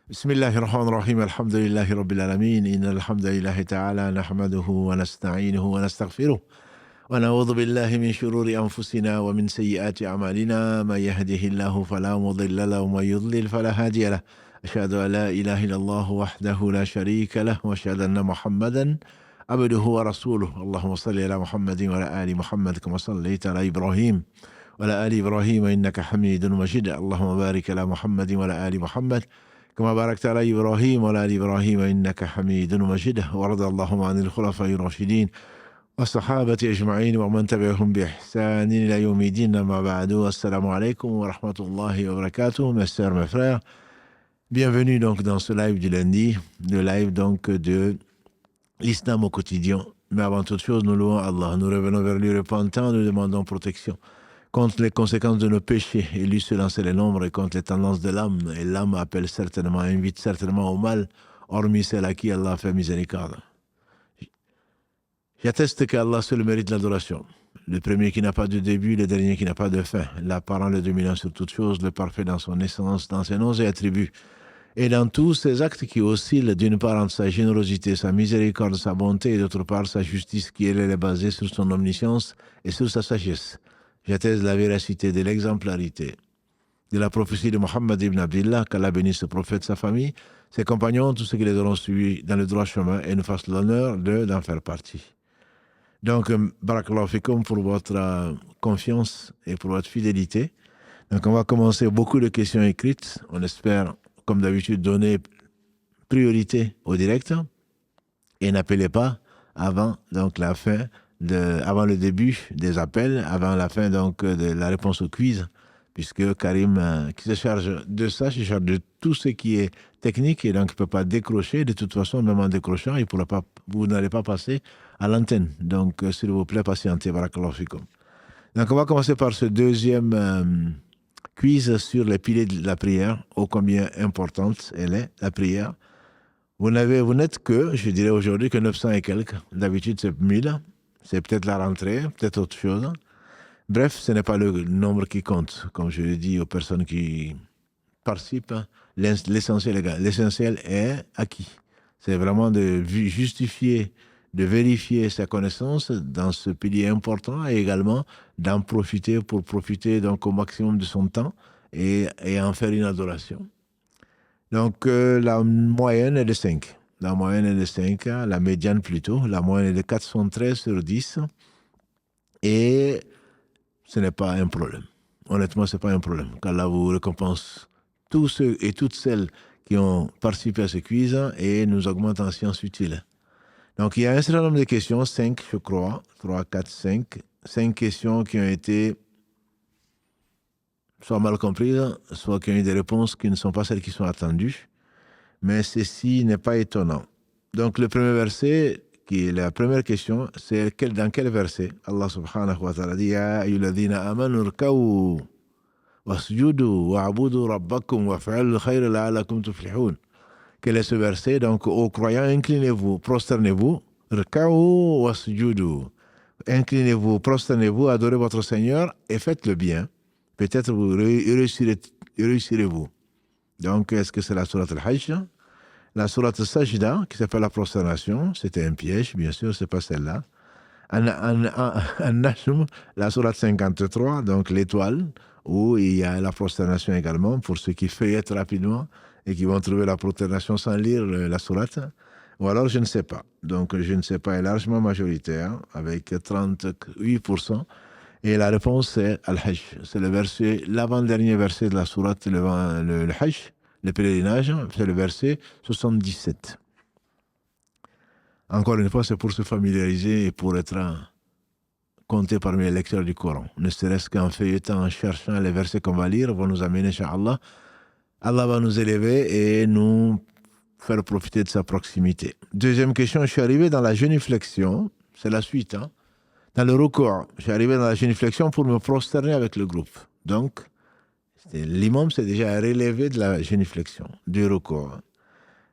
بسم الله الرحمن الرحيم الحمد لله رب العالمين إن الحمد لله تعالى نحمده ونستعينه ونستغفره ونعوذ بالله من شرور أنفسنا ومن سيئات أعمالنا من يهده الله فلا مضل له ومن يضلل فلا هادي له أشهد أن لا إله إلا الله وحده لا شريك له وأشهد أن محمدا عبده ورسوله اللهم صل على محمد وعلى آل محمد كما صليت على إبراهيم وعلى آل إبراهيم إنك حميد مجيد اللهم بارك على محمد وعلى آل محمد كما باركت على إبراهيم وعلى آل إبراهيم إنك حميد مجيد وارض اللهم عن الخلفاء الراشدين والصحابة أجمعين ومن تبعهم بإحسان إلى يوم الدين أما بعد السلام عليكم ورحمة الله وبركاته mes sœurs, mes frères. Bienvenue donc dans ce live du lundi, le live donc de l'islam au quotidien. Mais avant toute chose, nous louons Allah, nous revenons vers lui repentant, nous demandons protection contre les conséquences de nos péchés, et lui seul en sait les nombres, et contre les tendances de l'âme. Et l'âme appelle certainement, invite certainement au mal, hormis celle à qui Allah fait miséricorde. J'atteste qu'Allah seul mérite l'adoration. Le premier qui n'a pas de début, le dernier qui n'a pas de fin. L'apparent, le dominant sur toute chose, le parfait dans son essence, dans ses noms et attributs. Et dans tous ses actes qui oscillent, d'une part entre sa générosité, sa miséricorde, sa bonté, et d'autre part sa justice qui elle est basée sur son omniscience et sur sa sagesse. J'atteste la véracité de l'exemplarité de la prophétie de Mohammed ibn Abdillah, qu'Allah bénisse ce prophète, sa famille, ses compagnons, tous ceux qui les auront suivis dans le droit chemin et nous fassent l'honneur d'en faire partie. Donc, barakallahu fikum pour votre confiance et pour votre fidélité. Donc, on va commencer beaucoup de questions écrites. On espère, comme d'habitude, donner priorité au direct et n'appelez pas avant donc la fin avant le début des appels, avant la fin donc de la réponse au quiz, puisque Karim, qui se charge de ça, se charge de tout ce qui est technique et donc il ne peut pas décrocher. De toute façon, même en décrochant, vous n'allez pas passer à l'antenne. Donc, s'il vous plaît, patientez. Barakallahu fikum. Donc, on va commencer par ce deuxième quiz sur les piliers de la prière, ô combien importante elle est, la prière. Vous n'êtes que, je dirais aujourd'hui, que 900 et quelques. D'habitude, c'est 1000. C'est peut-être la rentrée, peut-être autre chose. Bref, ce n'est pas le nombre qui compte, comme je le dis aux personnes qui participent. L'essentiel est acquis. C'est vraiment de justifier, de vérifier sa connaissance dans ce pilier important et également d'en profiter pour profiter donc au maximum de son temps et en faire une adoration. Donc, la moyenne est de 5. La moyenne est de 5, la médiane plutôt. La moyenne est de 413 sur 10. Et ce n'est pas un problème. Honnêtement, ce n'est pas un problème. Qu'Allah vous récompense tous ceux et toutes celles qui ont participé à ce quiz et nous augmente en sciences utiles. Donc, il y a un certain nombre de questions, 5, je crois. 3, 4, 5. 5 questions qui ont été soit mal comprises, soit qui ont eu des réponses qui ne sont pas celles qui sont attendues. Mais ceci n'est pas étonnant. Donc, le premier verset, qui est la première question, c'est dans quel verset Allah subhanahu wa ta'ala dit Ya ayyuhalladhina amanu rka'u wasjudu wa'budu rabbakum waf'alul khayra la'allakum tuflihun. Quel est ce verset? Donc, aux croyants, inclinez-vous, prosternez-vous, rka'u wasjudu. Inclinez-vous, prosternez-vous, adorez votre Seigneur et faites le bien. Peut-être vous réussirez-vous. Donc, est-ce que c'est la sourate al-Hajj? La sourate Sajda, qui s'appelle la prosternation, c'était un piège, bien sûr, c'est pas celle-là. An-Najm, la sourate 53, donc l'étoile, où il y a la prosternation également, pour ceux qui feuillettent rapidement et qui vont trouver la prosternation sans lire la sourate. Ou alors, je ne sais pas. Donc, je ne sais pas est largement majoritaire, avec 38%. Et la réponse, c'est Al-Hajj. C'est le verset, l'avant-dernier verset de la sourate, le Hajj, le pèlerinage, c'est le verset 77. Encore une fois, c'est pour se familiariser et pour être compté parmi les lecteurs du Coran. Ne serait-ce qu'en feuilletant, en cherchant les versets qu'on va lire, vont nous amener, Inch'Allah. Allah va nous élever et nous faire profiter de sa proximité. Deuxième question, je suis arrivé dans la génuflexion, c'est la suite, dans le recours, je suis arrivé dans la génuflexion pour me prosterner avec le groupe. Donc, l'imam s'est déjà relevé de la génuflexion, du recours.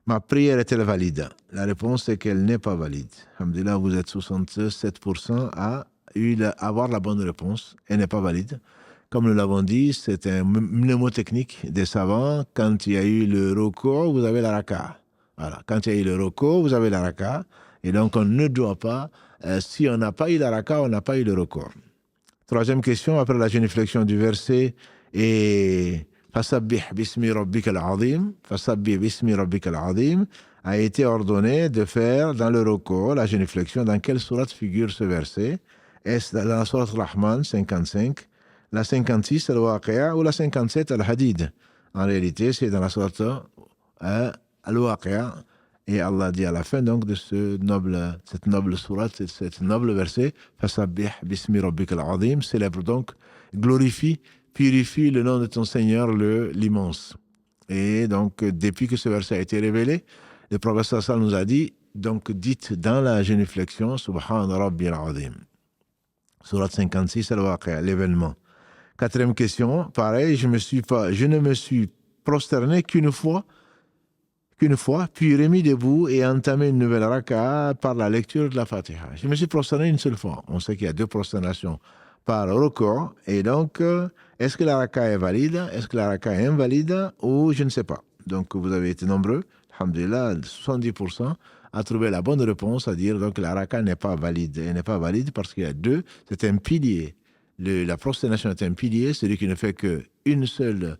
Ma prière est-elle valide? La réponse est qu'elle n'est pas valide. Alhamdulillah, vous êtes 67% à avoir la bonne réponse. Elle n'est pas valide. Comme nous l'avons dit, c'est un mnémotechnique des savants. Quand il y a eu le roko, vous avez la raka. Voilà. Quand il y a eu le roko, vous avez la raka. Et donc, on ne doit pas, si on n'a pas eu la raka, on n'a pas eu le roko. Troisième question, après la génuflexion du verset, et Fasabbih bismi rabbika al-azim, Fasabbih bismi rabbika al-azim, a été ordonné de faire dans le roko la génuflexion. Dans quelle sourate figure ce verset? Est-ce dans la sourate Rahman 55, la 56 Al-Waqi'a ou la 57 Al-Hadid? En réalité, c'est dans la sourate Al-Waqi'a. Et Allah dit à la fin donc de cette noble sourate, cette noble verset, Fasabbih bismi rabbika al-azim, célèbre donc, glorifie, purifie le nom de ton Seigneur l'immense. Et donc, depuis que ce verset a été révélé, le prophète sallallahu nous a dit, donc dites dans la génuflexion, Subhan Rabbi al-azim. Sourate 56, Al-Waqi'a, l'événement. Quatrième question, pareil, je ne me suis prosterné qu'une fois, puis remis debout et entamé une nouvelle raka'a par la lecture de la Fatiha. Je me suis prosterné une seule fois. On sait qu'il y a 2 prosternations par record. Et donc, est-ce que la raka'a est valide? Est-ce que la raka'a est invalide? Ou je ne sais pas. Donc, vous avez été nombreux, alhamdulillah, 70%, à trouver la bonne réponse, à dire donc la raka'a n'est pas valide. Elle n'est pas valide parce qu'il y a 2, c'est un pilier. La prosternation est un pilier, celui qui ne fait qu'une seule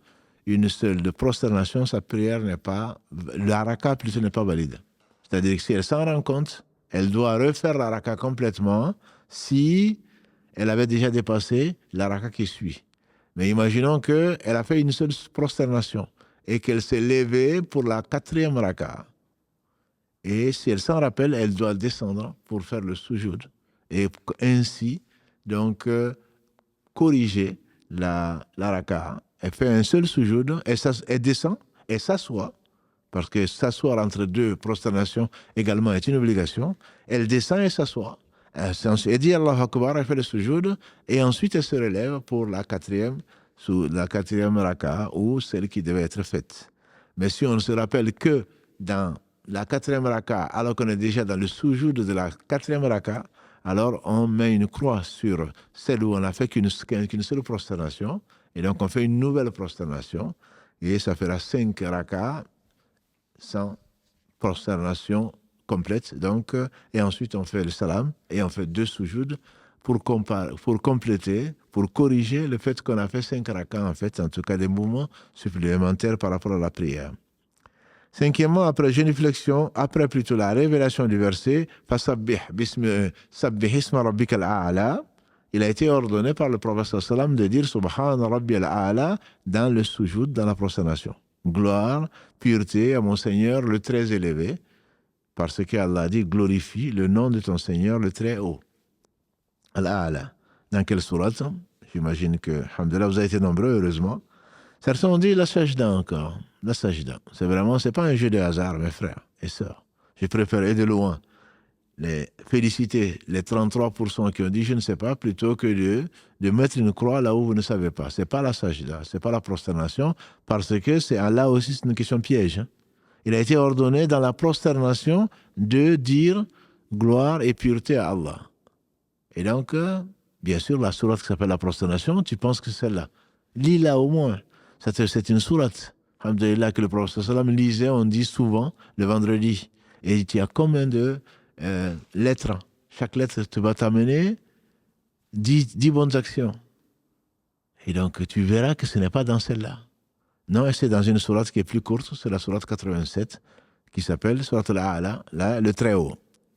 prosternation, sa prière n'est pas, la raka plutôt n'est pas valide. C'est-à-dire que si elle s'en rend compte, elle doit refaire la raka complètement si elle avait déjà dépassé la raka qui suit. Mais imaginons qu'elle a fait une seule prosternation et qu'elle s'est levée pour la 4e raka. Et si elle s'en rappelle, elle doit descendre pour faire le sujoud et ainsi donc corriger la raka. Elle fait un seul sujoud, elle descend, elle s'assoit, parce que s'asseoir entre 2 prosternations également est une obligation. Elle descend et s'assoit. Elle dit Allahu Akbar, elle fait le sujoud, et ensuite elle se relève pour la 4e raka, ou celle qui devait être faite. Mais si on ne se rappelle que dans la 4e raka, alors qu'on est déjà dans le sujoud de la 4e raka, alors on met une croix sur celle où on n'a fait qu'une seule prosternation, et donc on fait une nouvelle prosternation, et ça fera 5 rakas sans prosternation complète. Donc, et ensuite on fait le salam, et on fait 2 sujoud pour compléter, pour corriger le fait qu'on a fait 5 rakas, en fait, en tout cas des mouvements supplémentaires par rapport à la prière. Cinquièmement, après génuflexion, après plutôt la révélation du verset, Fasabbih isma rabbika al-a'la, il a été ordonné par le prophète sallam de dire Subhan Rabbi al-a'la dans le sujoud, dans la prosternation. Gloire, pureté à mon Seigneur le très élevé, parce qu'Allah dit glorifie le nom de ton Seigneur le très haut. Al-a'la. Dans quelle sourate? J'imagine que, alhamdulillah, vous avez été nombreux, heureusement. Certains ont dit la sajda encore. La sajda. C'est pas un jeu de hasard, mes frères et sœurs. Je préfère de loin féliciter les 33% qui ont dit je ne sais pas, plutôt que de mettre une croix là où vous ne savez pas. C'est pas la sajda, c'est pas la prosternation, parce que là aussi c'est une question piège. Il a été ordonné dans la prosternation de dire gloire et pureté à Allah. Et donc, bien sûr, la sourate qui s'appelle la prosternation, tu penses que c'est celle-là. Lis-la au moins. C'est une sourate, alhamdulillah, que le prophète sallam lisait, on dit souvent, le vendredi. Et il y a combien de lettres? Chaque lettre te va t'amener 10 bonnes actions. Et donc, tu verras que ce n'est pas dans celle-là. Non, c'est dans une sourate qui est plus courte, c'est la sourate 87, qui s'appelle sourate al-A'la, le très haut.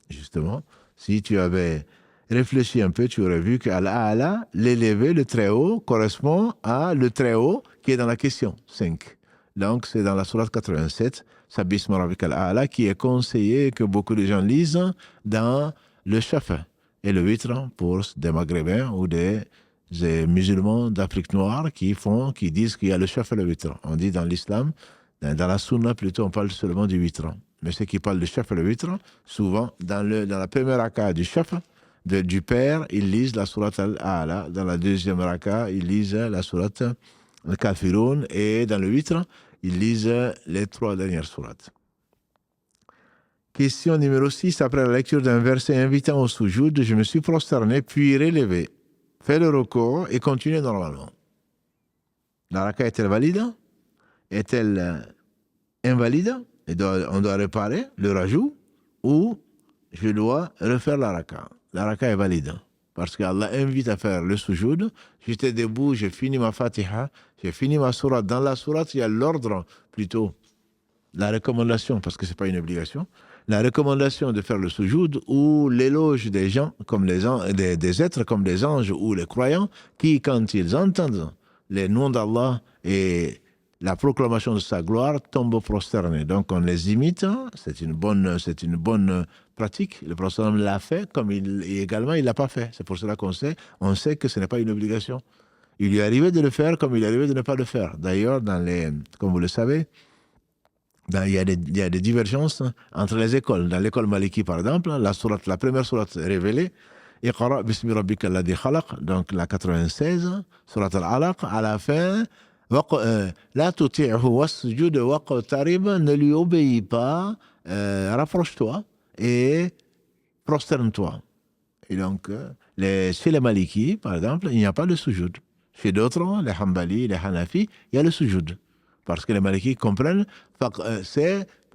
Justement, si tu avais réfléchi un peu, tu aurais vu qu'Al-A'la, l'élevé, le très haut, correspond à le très haut qui est dans la question 5. Donc, c'est dans la sourate 87, Sabbisma Rabbika al-A'la, qui est conseillé que beaucoup de gens lisent dans le Shafa et le witr pour des Maghrébins ou des musulmans d'Afrique noire qui disent qu'il y a le Shafa et le witr. On dit dans l'islam, dans la sunna plutôt, on parle seulement du witr. Mais ceux qui parlent du Shafa et le witr, souvent, dans la première raka du Shafa, du père, ils lisent la sourate Al-A'la. Dans la deuxième raka, ils lisent la sourate Al-Kafirun. Et dans le witr, ils lisent les 3 dernières sourates. Question numéro 6. Après la lecture d'un verset invitant au soujoud, je me suis prosterné, puis relevé, fait le recours et continué normalement. La raka est-elle valide? Est-elle invalide? On doit réparer le rajout ou je dois refaire la raka? La raka est valide parce qu'Allah invite à faire le sujoud. J'étais debout, j'ai fini ma fatiha, j'ai fini ma sourate. Dans la sourate, il y a l'ordre plutôt, la recommandation, parce que ce n'est pas une obligation, la recommandation de faire le sujoud ou l'éloge des gens, comme des êtres comme les anges ou les croyants, qui, quand ils entendent les noms d'Allah et la proclamation de sa gloire, tombent prosternés. Donc on les imite, c'est une bonne pratique. Le prophète l'a fait, comme également il ne l'a pas fait. C'est pour cela on sait que ce n'est pas une obligation. Il lui est arrivé de le faire comme il est arrivé de ne pas le faire. D'ailleurs, comme vous le savez, il y a des divergences entre les écoles. Dans l'école Maliki, par exemple, la première sourate révélée, Iqra bismi rabbika alladhi khalaq, donc la 96, sourate al-Alaq, à la fin, la tuti'hu wasjud waqtarib, ne lui obéis pas, rapproche-toi et prosterne-toi. Et donc, chez les Maliki, par exemple, il n'y a pas de sujoud. Chez d'autres, les Hanbali, les Hanafi, il y a le sujoud. Parce que les Maliki comprennent,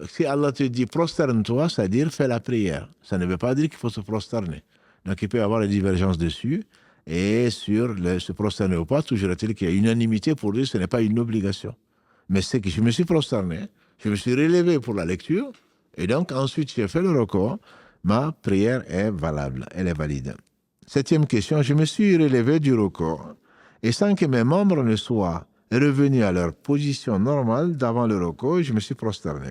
si Allah te dit prosterne-toi, c'est-à-dire fais la prière. Ça ne veut pas dire qu'il faut se prosterner. Donc il peut y avoir des divergences dessus. Et sur se prosterner ou pas, toujours est-il qu'il y a unanimité pour dire que ce n'est pas une obligation. Mais c'est que je me suis prosterné, je me suis relevé pour la lecture, et donc ensuite j'ai fait le recours, ma prière est valable, elle est valide. Septième question, je me suis relevé du recours, et sans que mes membres ne soient revenus à leur position normale d'avant le recours, je me suis prosterné.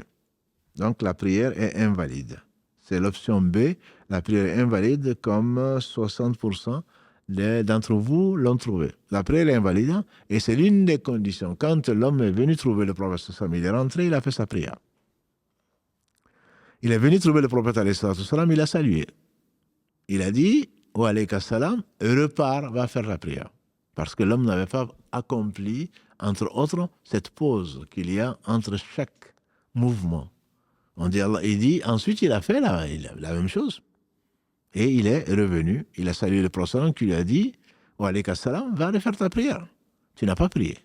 Donc la prière est invalide. C'est l'option B, la prière est invalide comme 60% d'entre vous l'ont trouvé. La prière est invalide et c'est l'une des conditions. Quand l'homme est venu trouver le prophète, il est rentré, il a fait sa prière. Il est venu trouver le prophète, il a salué. Il a dit, wa alayka salam, repars, va faire la prière. Parce que l'homme n'avait pas accompli, entre autres, cette pause qu'il y a entre chaque mouvement. Il dit, ensuite il a fait la même chose. Et il est revenu, il a salué le prophète qui lui a dit, wa alayka salam, va aller faire ta prière. Tu n'as pas prié.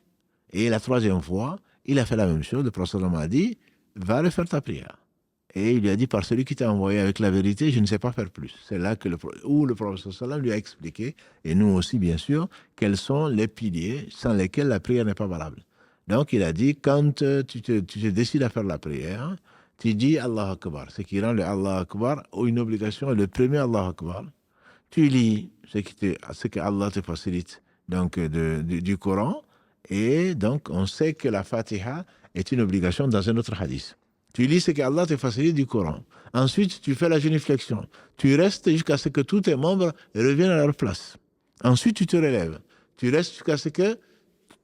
Et la troisième fois, il a fait la même chose. Le prophète a dit, va aller faire ta prière. Et il lui a dit, par celui qui t'a envoyé avec la vérité, je ne sais pas faire plus. C'est là où le prophète lui a expliqué, et nous aussi bien sûr, quels sont les piliers sans lesquels la prière n'est pas valable. Donc il a dit, quand tu te décides à faire la prière, tu dis Allah Akbar. Ce qui rend le Allah Akbar une obligation, le premier Allah Akbar. Tu lis ce que Allah te facilite donc, du Coran, et donc on sait que la Fatiha est une obligation dans un autre hadith. Tu lis ce que Allah te facilite du Coran. Ensuite, tu fais la génuflexion. Tu restes jusqu'à ce que tous tes membres reviennent à leur place. Ensuite, tu te relèves. Tu restes jusqu'à ce que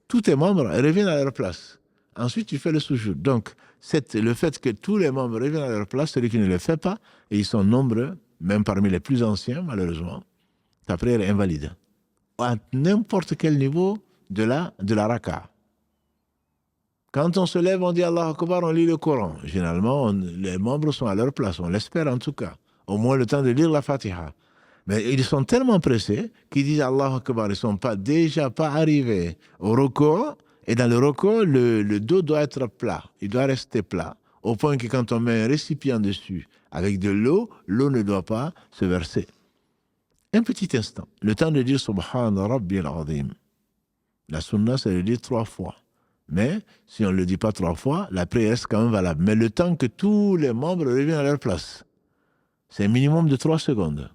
tous tes membres reviennent à leur place. Ensuite, tu fais le sujoud. Donc, le fait que tous les membres reviennent à leur place, celui qui ne le fait pas, et ils sont nombreux, même parmi les plus anciens, malheureusement, ta prière est invalide. À n'importe quel niveau de la raka. Quand on se lève, on dit Allah Akbar, on lit le Coran. Généralement, les membres sont à leur place, on l'espère en tout cas. Au moins le temps de lire la Fatiha. Mais ils sont tellement pressés qu'ils disent Allah Akbar, ils ne sont déjà pas arrivés au recours. Et dans le recours, le dos doit être plat. Il doit rester plat. Au point que quand on met un récipient dessus avec de l'eau, l'eau ne doit pas se verser. Un petit instant. Le temps de dire Subhana Rabbi al-Azim. La sunna, c'est de le dire 3 fois. Mais si on ne le dit pas 3 fois, la prière est quand même valable. Mais le temps que tous les membres reviennent à leur place, c'est un minimum de 3 secondes.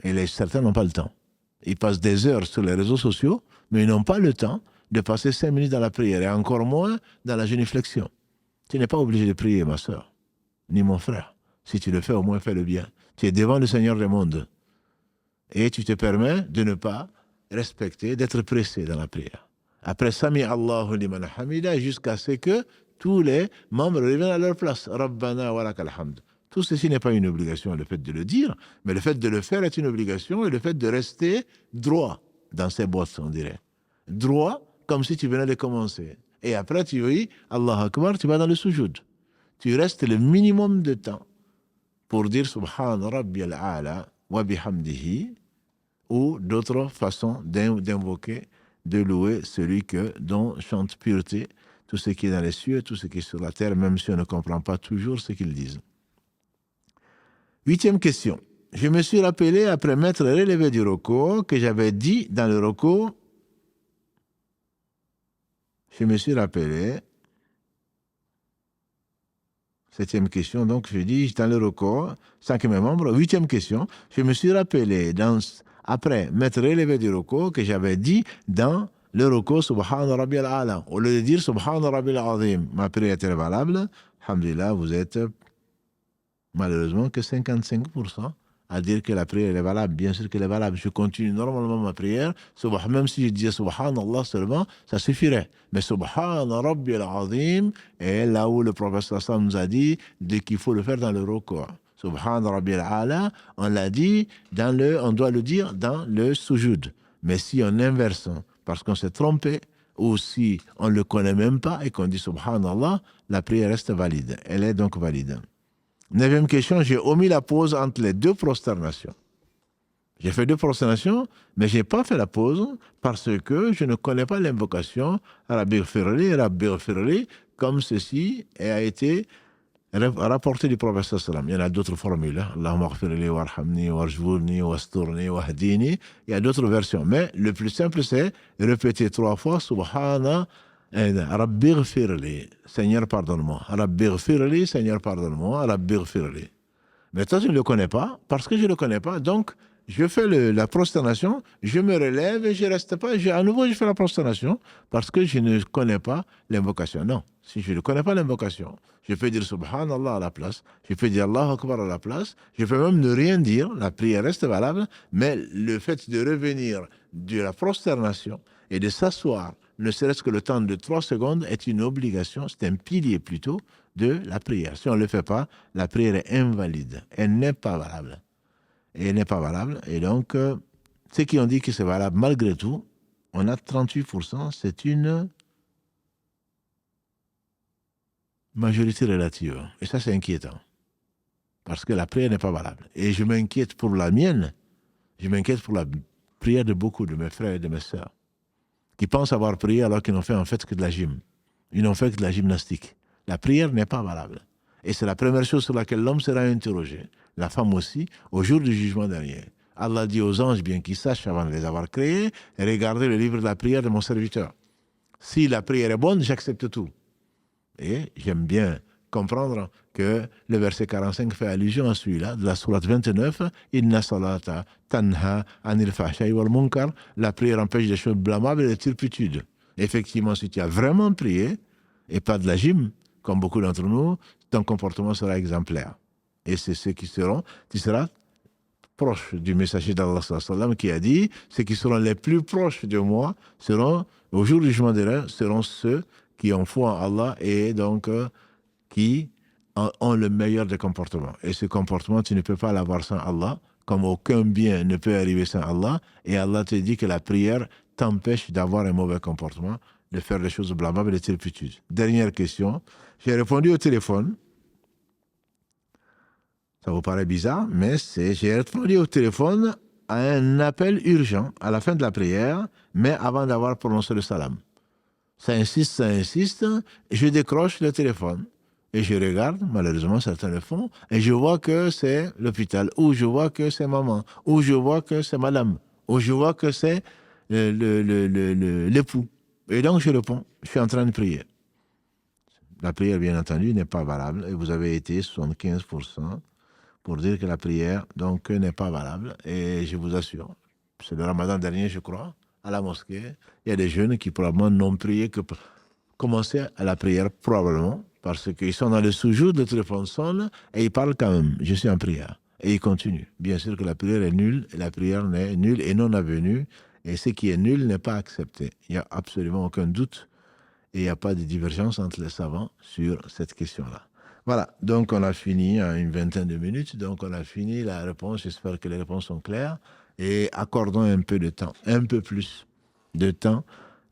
Et certains n'ont pas le temps. Ils passent des heures sur les réseaux sociaux, mais ils n'ont pas le temps de passer 5 minutes dans la prière, et encore moins dans la génuflexion. Tu n'es pas obligé de prier, ma soeur, ni mon frère. Si tu le fais, au moins fais-le bien. Tu es devant le Seigneur des mondes. Et tu te permets de ne pas respecter, d'être pressé dans la prière. Après Sami Allahu liman hamida, jusqu'à ce que tous les membres reviennent à leur place. Rabbana wa lakal hamd. Tout ceci n'est pas une obligation, le fait de le dire, mais le fait de le faire est une obligation, et le fait de rester droit dans ses bottes, on dirait. Droit, comme si tu venais de commencer. Et après, tu dis Allah Akbar, tu vas dans le sujoud. Tu restes le minimum de temps pour dire Subhan Rabbi al-A'la wa bihamdihi, ou d'autres façons d'invoquer de louer celui dont chante pureté tout ce qui est dans les cieux, tout ce qui est sur la terre, même si on ne comprend pas toujours ce qu'ils disent. 8e question. Je me suis rappelé après m'être relevé du roko que j'avais dit dans le roko. Je me suis rappelé. 7e question, donc je dis dans le roko, 5e membre. 8e question. Je me suis rappelé après m'être relevé du roko que j'avais dit dans le roko Subhana Rabbi al-Ala. Au lieu de dire Subhana Rabbi al-Azim, ma prière est valable. Alhamdulillah, vous êtes malheureusement que 55% à dire que la prière est valable. Bien sûr qu'elle est valable. Je continue normalement ma prière. Même si je disais Subhanallah seulement, ça suffirait. Mais Subhana Rabbi al-Azim est là où le prophète sallam nous a dit qu'il faut le faire dans le roko. Subhana Rabbi al-Ala, on l'a dit, on doit le dire dans le sujoud. Mais si on inverse, parce qu'on s'est trompé, ou si on ne le connaît même pas et qu'on dit Subhanallah, la prière reste valide. Elle est donc valide. 9e question, j'ai omis la pause entre les 2 prosternations. J'ai fait 2 prosternations, mais je n'ai pas fait la pause parce que je ne connais pas l'invocation Rabbi Ghfirli, comme ceci a été rapporté du prophète sallam. Il y en a d'autres formules. Allahumma ghfirli warhamni warjburni wasturni wahdini. Il y a d'autres versions. Mais le plus simple, c'est répéter 3 fois Subhana Rabbi Ghfirli, Seigneur pardonne-moi. Rabbi Ghfirli, Seigneur pardonne-moi. Rabbi Ghfirli. Mais toi, tu ne le connais pas, parce que je ne le connais pas. Donc, je fais la prosternation, je me relève et je ne reste pas. À nouveau, je fais la prosternation, parce que je ne connais pas l'invocation. Non, si je ne connais pas l'invocation, je peux dire Subhanallah à la place, je peux dire Allahu Akbar à la place, je peux même ne rien dire, la prière reste valable, mais le fait de revenir de la prosternation et de s'asseoir, ne serait-ce que le temps de 3 secondes, est une obligation, c'est un pilier plutôt de la prière. Si on ne le fait pas, la prière est invalide. Elle n'est pas valable. Et elle n'est pas valable. Et donc, ceux qui ont dit que c'est valable, malgré tout, on a 38%, c'est une majorité relative. Et ça, c'est inquiétant. Parce que la prière n'est pas valable. Et je m'inquiète pour la mienne, je m'inquiète pour la prière de beaucoup de mes frères et de mes sœurs, qui pensent avoir prié alors qu'ils n'ont fait en fait que de la gym. Ils n'ont fait que de la gymnastique. La prière n'est pas valable. Et c'est la première chose sur laquelle l'homme sera interrogé, la femme aussi, au jour du jugement dernier. Allah dit aux anges, bien qu'ils sachent avant de les avoir créés, regardez le livre de la prière de mon serviteur. Si la prière est bonne, j'accepte tout. Et j'aime bien comprendre que le verset 45 fait allusion à celui-là, de la sourate 29, Inna salata tanha anil fahsha'i wal munkar. La prière empêche des choses blâmables et des turpitudes. Effectivement, si tu as vraiment prié, et pas de la gym, comme beaucoup d'entre nous, ton comportement sera exemplaire. Et c'est ceux qui tu seras proche du messager d'Allah sallam qui a dit, ceux qui seront les plus proches de moi seront, au jour du jugement dernier, seront ceux qui ont foi en Allah et donc qui ont le meilleur des comportements. Et ce comportement, tu ne peux pas l'avoir sans Allah, comme aucun bien ne peut arriver sans Allah. Et Allah te dit que la prière t'empêche d'avoir un mauvais comportement, de faire des choses blâmables et des turpitudes. Dernière question. J'ai répondu au téléphone. Ça vous paraît bizarre, mais j'ai répondu au téléphone à un appel urgent à la fin de la prière, mais avant d'avoir prononcé le salam. Ça insiste, et je décroche le téléphone. Et je regarde, malheureusement certains le font, et je vois que c'est l'hôpital, ou je vois que c'est maman, ou je vois que c'est madame, ou je vois que c'est l'époux. Et donc je réponds, je suis en train de prier. La prière, bien entendu, n'est pas valable, et vous avez été 75% pour dire que la prière, donc, n'est pas valable. Et je vous assure, c'est le ramadan dernier, je crois, à la mosquée, il y a des jeunes qui probablement n'ont prié que pour commencer à la prière, probablement, parce qu'ils sont dans le sous-jour, le téléphone sonne, et ils parlent quand même, je suis en prière. Et ils continuent. Bien sûr que la prière est nulle, et la prière n'est nulle et non avenue, et ce qui est nul n'est pas accepté. Il n'y a absolument aucun doute, et il n'y a pas de divergence entre les savants sur cette question-là. Voilà, donc on a fini à une vingtaine de minutes, donc on a fini la réponse, j'espère que les réponses sont claires, et accordons un peu de temps, un peu plus de temps,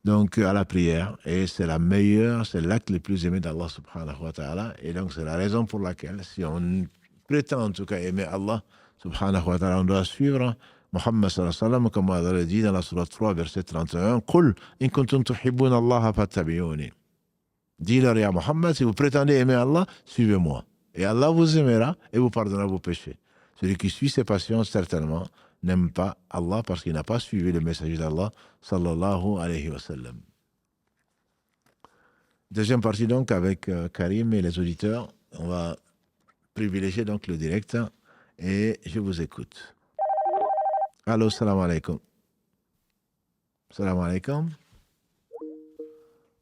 donc à la prière, et c'est la meilleure, c'est l'acte le plus aimé d'Allah subhanahu wa ta'ala, et donc c'est la raison pour laquelle, si on prétend en tout cas aimer Allah subhanahu wa ta'ala, on doit suivre Muhammad sallallahu alayhi wa sallam, comme Allah le dit dans la sourate 3, verset 31, Qul in kuntum tuhibbuna Allah fattabi'uni. Dis-leur, ya Muhammad, si vous prétendez aimer Allah, suivez-moi. Et Allah vous aimera et vous pardonnera vos péchés. Celui qui suit ses passions, certainement, n'aime pas Allah parce qu'il n'a pas suivi le messager d'Allah, sallallahu alayhi wa sallam. Deuxième partie donc avec Karim et les auditeurs. On va privilégier donc le direct et je vous écoute. Allô, salam alaikum. Salam alaikum.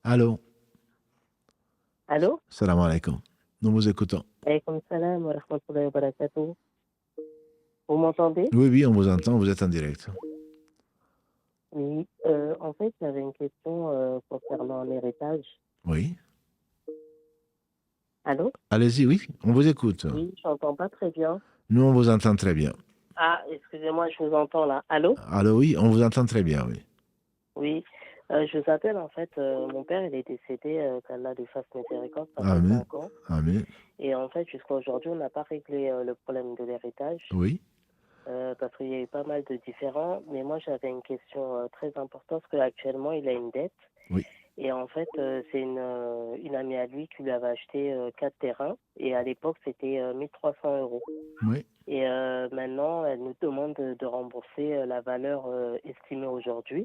Allô. Allô. Salam alaikum. Nous vous écoutons. Alaykoum salam wa rahmatullahi wa barakatuh. Vous m'entendez? Oui, oui, on vous entend, vous êtes en direct. Oui, en fait, j'avais une question concernant l'héritage. Oui. Allô? Allez-y, oui, on vous écoute. Oui, je n'entends pas très bien. Nous, on vous entend très bien. Ah, excusez-moi, je vous entends là. Allô? Allô, oui, on vous entend très bien, oui. Oui, je vous appelle en fait, mon père il est décédé, qu'Allah lui fasse miséricorde, ça fait Amen. 5 ans. Amen. Et en fait, jusqu'à aujourd'hui, on n'a pas réglé le problème de l'héritage. Oui. Parce qu'il y a eu pas mal de différends. Mais moi, j'avais une question très importante, parce qu'actuellement, il a une dette. Oui. Et en fait, c'est une amie à lui qui lui avait acheté 4 terrains. Et à l'époque, c'était 1300 euros. Oui. Et maintenant, elle nous demande de rembourser la valeur estimée aujourd'hui.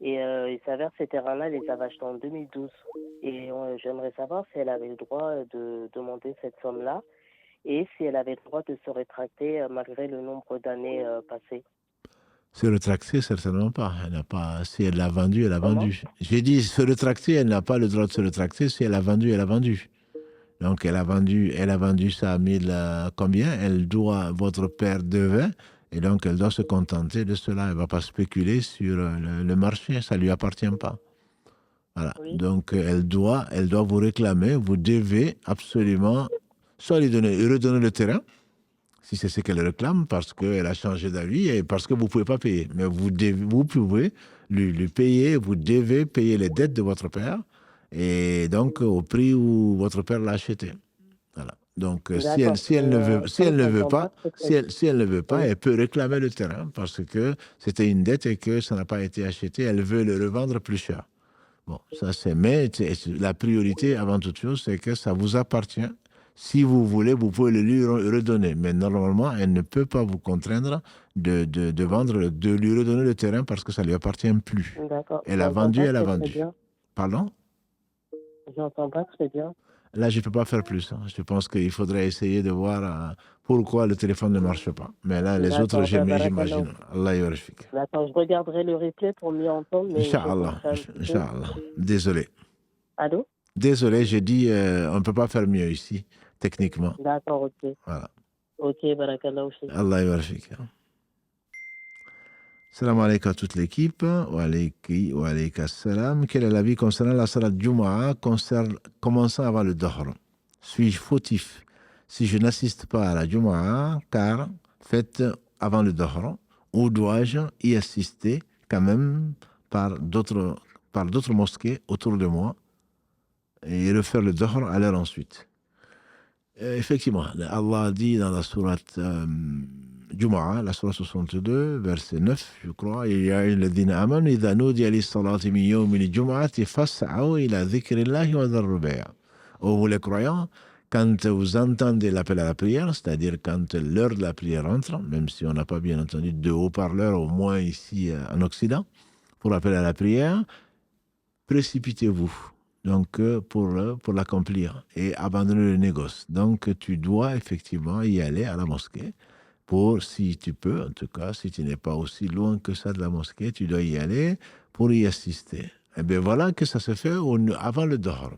Et il s'avère que ces terrains-là, elle les avait achetés en 2012. Et j'aimerais savoir si elle avait le droit de demander cette somme-là et si elle avait le droit de se rétracter malgré le nombre d'années passées. Se rétracter, certainement pas. Elle n'a pas. Si elle l'a vendu, elle a Comment? vendu. J'ai dit se rétracter, elle n'a pas le droit de se rétracter. Si elle a vendu, elle a vendu. Donc elle a vendu ça à 1000 combien? Elle doit, votre père devait, et donc elle doit se contenter de cela. Elle ne va pas spéculer sur le marché, ça ne lui appartient pas. Voilà. Oui. Donc elle doit vous réclamer, vous devez absolument soit lui redonner le terrain, si c'est ce qu'elle réclame, parce qu'elle a changé d'avis et parce que vous ne pouvez pas payer. Mais vous pouvez lui payer, vous devez payer les dettes de votre père, et donc au prix où votre père l'a acheté. Voilà. Donc si elle ne veut pas, elle peut réclamer le terrain parce que c'était une dette et que ça n'a pas été acheté, elle veut le revendre plus cher. Bon, ça c'est, mais la priorité avant toute chose, c'est que ça vous appartient. Si vous voulez, vous pouvez le lui redonner. Mais normalement, elle ne peut pas vous contraindre de vendre, de lui redonner le terrain parce que ça ne lui appartient plus. D'accord. Elle a vendu, elle a vendu. Pardon? J'entends pas très bien. Là, je ne peux pas faire plus. Je pense qu'il faudrait essayer de voir pourquoi le téléphone ne marche pas. Mais là, les autres, j'imagine. Allah yarfik. D'accord, je regarderai le replay pour mieux entendre. Inch'Allah. Inch'Allah. Désolé. Allô? Désolé, j'ai dit on ne peut pas faire mieux ici, techniquement. D'accord, ok. Voilà. Ok, barakallah aussi. Allah yarfik. Salam alaikum à toute l'équipe. Wa alaikum salam. Quel est l'avis concernant la salat Jumu'ah commençant avant le Dahr? Suis-je fautif si je n'assiste pas à la Jumu'ah car faite avant le Dahr, ou dois-je y assister quand même par d'autres mosquées autour de moi et refaire le Dahr à l'heure ensuite? Effectivement, Allah dit dans la sourate Jumu'ah, la sourate 62, verset 9, je crois, il y a الذين آمنوا إذا نودي للصلاة من يوم الجمعة فاسعوا إلى ذكر الله وذروا البيع. Oh, vous les croyants, quand vous entendez l'appel à la prière, c'est-à-dire quand l'heure de la prière entre, même si on n'a pas bien entendu de haut-parleurs, au moins ici en Occident, pour l'appel à la prière, précipitez-vous. Donc, pour l'accomplir et abandonner le négoce. Donc, tu dois effectivement y aller à la mosquée si tu peux, en tout cas, si tu n'es pas aussi loin que ça de la mosquée, tu dois y aller pour y assister. Et bien voilà que ça se fait avant le Dahr.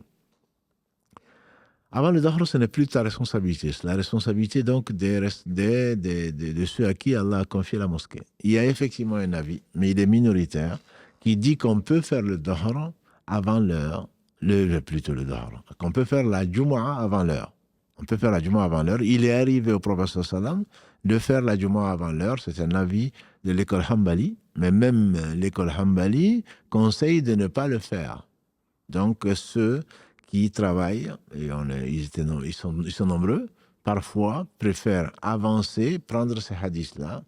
Avant le Dahr, ce n'est plus ta responsabilité. C'est la responsabilité donc de ceux à qui Allah a confié la mosquée. Il y a effectivement un avis, mais il est minoritaire, qui dit qu'on peut faire le Dahr avant l'heure, plutôt le Dahr, qu'on peut faire la Jumu'ah avant l'heure. On peut faire la Jumu'ah avant l'heure. Il est arrivé au prophète sallam de faire la Jumu'ah avant l'heure. C'est un avis de l'école Hanbali, mais même l'école Hanbali conseille de ne pas le faire. Donc ceux qui travaillent, et ils sont nombreux, parfois préfèrent avancer, prendre ces hadiths-là,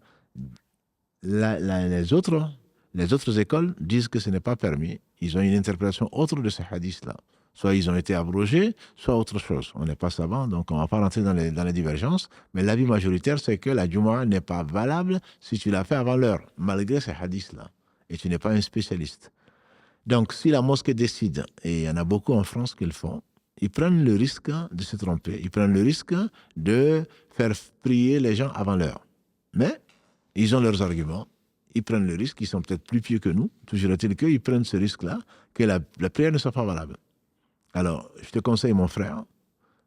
les autres écoles disent que ce n'est pas permis. Ils ont une interprétation autre de ce hadith-là. Soit ils ont été abrogés, soit autre chose. On n'est pas savant, donc on ne va pas rentrer dans les divergences. Mais l'avis majoritaire, c'est que la Jumu'ah n'est pas valable si tu l'as fait avant l'heure, malgré ces hadiths-là. Et tu n'es pas un spécialiste. Donc, si la mosquée décide, et il y en a beaucoup en France qui le font, ils prennent le risque de se tromper. Ils prennent le risque de faire prier les gens avant l'heure. Mais ils ont leurs arguments. Ils prennent le risque. Ils sont peut-être plus pieux que nous. Toujours est-il qu'ils prennent ce risque-là, que la prière ne soit pas valable. Alors, je te conseille, mon frère,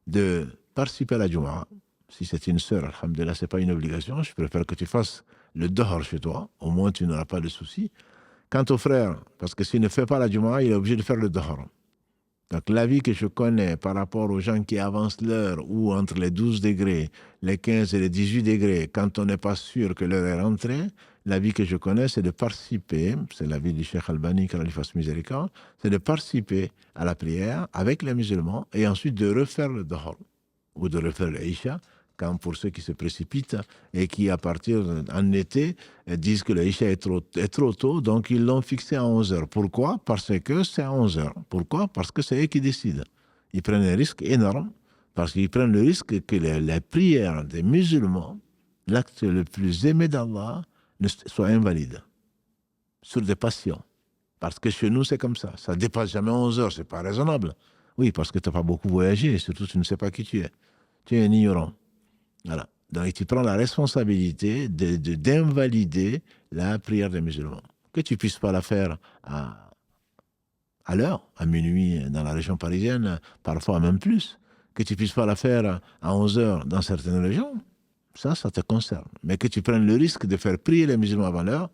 de participer à la Jumu'ah. Si c'est une sœur, alhamdoulilah, ce n'est pas une obligation. Je préfère que tu fasses le dehors chez toi. Au moins, tu n'auras pas de soucis. Quant au frère, parce que s'il ne fait pas la Jumu'ah, il est obligé de faire le dehors. Donc, l'avis que je connais par rapport aux gens qui avancent l'heure ou entre les 12 degrés, les 15 et les 18 degrés, quand on n'est pas sûr que l'heure est rentrée, l'avis que je connais, c'est de participer, c'est l'avis du Cheikh Albani, qu'Allah lui fasse miséricorde, c'est de participer à la prière avec les musulmans et ensuite de refaire le dehor ou de refaire le Isha, quand pour ceux qui se précipitent et qui, à partir en été, disent que le Isha est trop tôt, donc ils l'ont fixé à 11h. Pourquoi? Parce que c'est à 11h. Pourquoi? Parce que c'est eux qui décident. Ils prennent un risque énorme, parce qu'ils prennent le risque que les prières des musulmans, l'acte le plus aimé d'Allah, soit invalide, sur des passions. Parce que chez nous, c'est comme ça. Ça ne dépasse jamais 11h, c'est pas raisonnable. Oui, parce que tu n'as pas beaucoup voyagé, et surtout tu ne sais pas qui tu es. Tu es un ignorant. Voilà. Donc, tu prends la responsabilité d'invalider la prière des musulmans. Que tu ne puisses pas la faire à l'heure, à minuit dans la région parisienne, parfois même plus. Que tu ne puisses pas la faire à 11h dans certaines régions, ça te concerne. Mais que tu prennes le risque de faire prier les musulmans avant l'heure,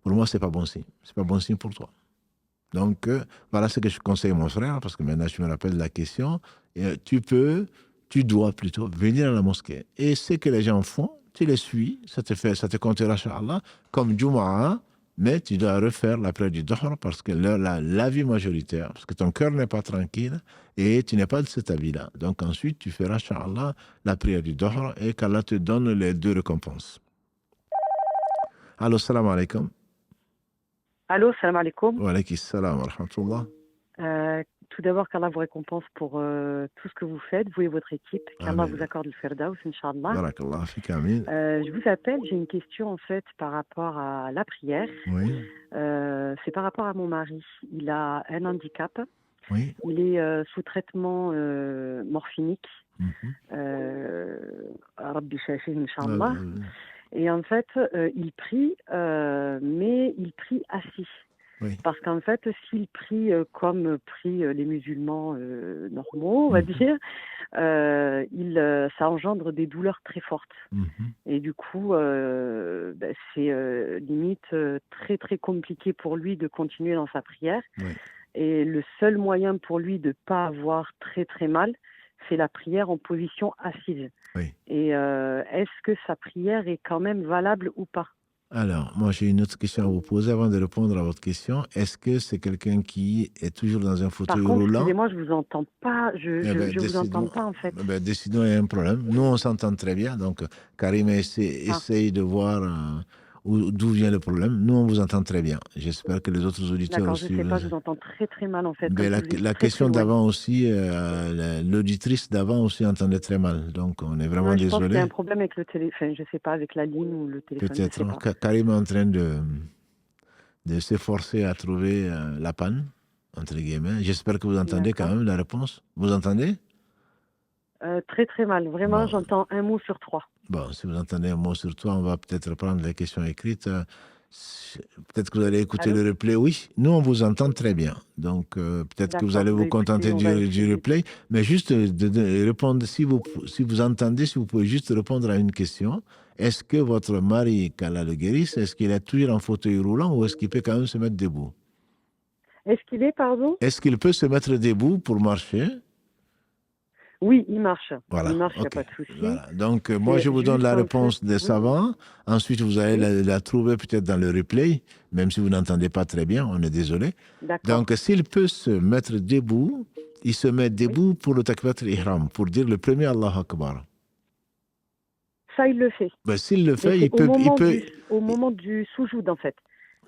pour moi, ce n'est pas bon signe. Ce n'est pas bon signe pour toi. Donc, voilà ce que je conseille mon frère, parce que maintenant, je me rappelle la question. Et tu dois plutôt venir à la mosquée. Et ce que les gens font, tu les suis, ça te comptera, Inch'Allah, comme Jumu'ah, mais tu dois refaire la prière du Dhuhr parce que l'avis majoritaire, parce que ton cœur n'est pas tranquille et tu n'es pas de cet avis-là. Donc ensuite, tu feras, Inch'Allah, la prière du Dhuhr et qu'Allah te donne les deux récompenses. Allô, salam alaikum. Allô, salam alaikum. Wa alaykum salam wa rahmatullah. Tout d'abord, qu'Allah vous récompense pour tout ce que vous faites, vous et votre équipe. Qu'Allah vous accorde le Firdaus, Inch'Allah. Barakallah, fik amin. Je vous appelle, j'ai une question en fait par rapport à la prière. Oui. C'est par rapport à mon mari. Il a un handicap. Oui. Il est sous traitement morphinique. Rabbi Shafi, Inch'Allah. Et en fait, il prie, mais il prie assis. Oui. Parce qu'en fait, s'il prie comme prient les musulmans normaux, on va dire, ça engendre des douleurs très fortes. Et du coup, c'est limite très très compliqué pour lui de continuer dans sa prière. Oui. Et le seul moyen pour lui de ne pas avoir très très mal, c'est la prière en position assise. Oui. Et est-ce que sa prière est quand même valable ou pas? Alors, moi, j'ai une autre question à vous poser avant de répondre à votre question. Est-ce que c'est quelqu'un qui est toujours dans un fauteuil Par contre, roulant? excusez-moi, je vous entends pas. Je vous entends pas, en fait. Décidons, il y a un problème. Nous, on s'entend très bien. Donc, Karim essaye de voir d'où vient le problème. Nous, on vous entend très bien. J'espère que les autres auditeurs D'accord, aussi... je sais pas, je vous entends très très mal, en fait. La question d'avant aussi, l'auditrice d'avant aussi entendait très mal. Donc, on est vraiment désolé. Je pense qu'il y a un problème avec le téléphone. Je sais pas, avec la ligne ou le téléphone. Peut-être. Karim est en train de s'efforcer à trouver la panne, entre guillemets. J'espère que vous entendez quand même la réponse. Vous entendez? Très très mal. Vraiment, bon. J'entends un mot sur 3. Bon, si vous entendez un mot sur 3, on va peut-être prendre les questions écrites. Peut-être que vous allez écouter le replay. Oui, nous, on vous entend très bien. Donc, peut-être que vous allez vous contenter du replay. Mais juste de répondre, si vous entendez, si vous pouvez juste répondre à une question. Est-ce que votre mari, qu'Allah le guérisse, est-ce qu'il est toujours en fauteuil roulant ou est-ce qu'il peut quand même se mettre debout? Est-ce qu'il est, pardon? Est-ce qu'il peut se mettre debout pour marcher? Oui, il marche. Voilà. Il marche, il n'y a pas de souci. Voilà. Donc, moi, je vous donne la réponse des savants. Ensuite, vous allez la trouver peut-être dans le replay, même si vous n'entendez pas très bien, on est désolé. Donc, s'il peut se mettre debout, il se met debout pour le takbirat al-ihram, pour dire le premier Allahu Akbar. ça, il le fait. Ben, s'il le fait, Mais il peut... au moment du soujoud, en fait.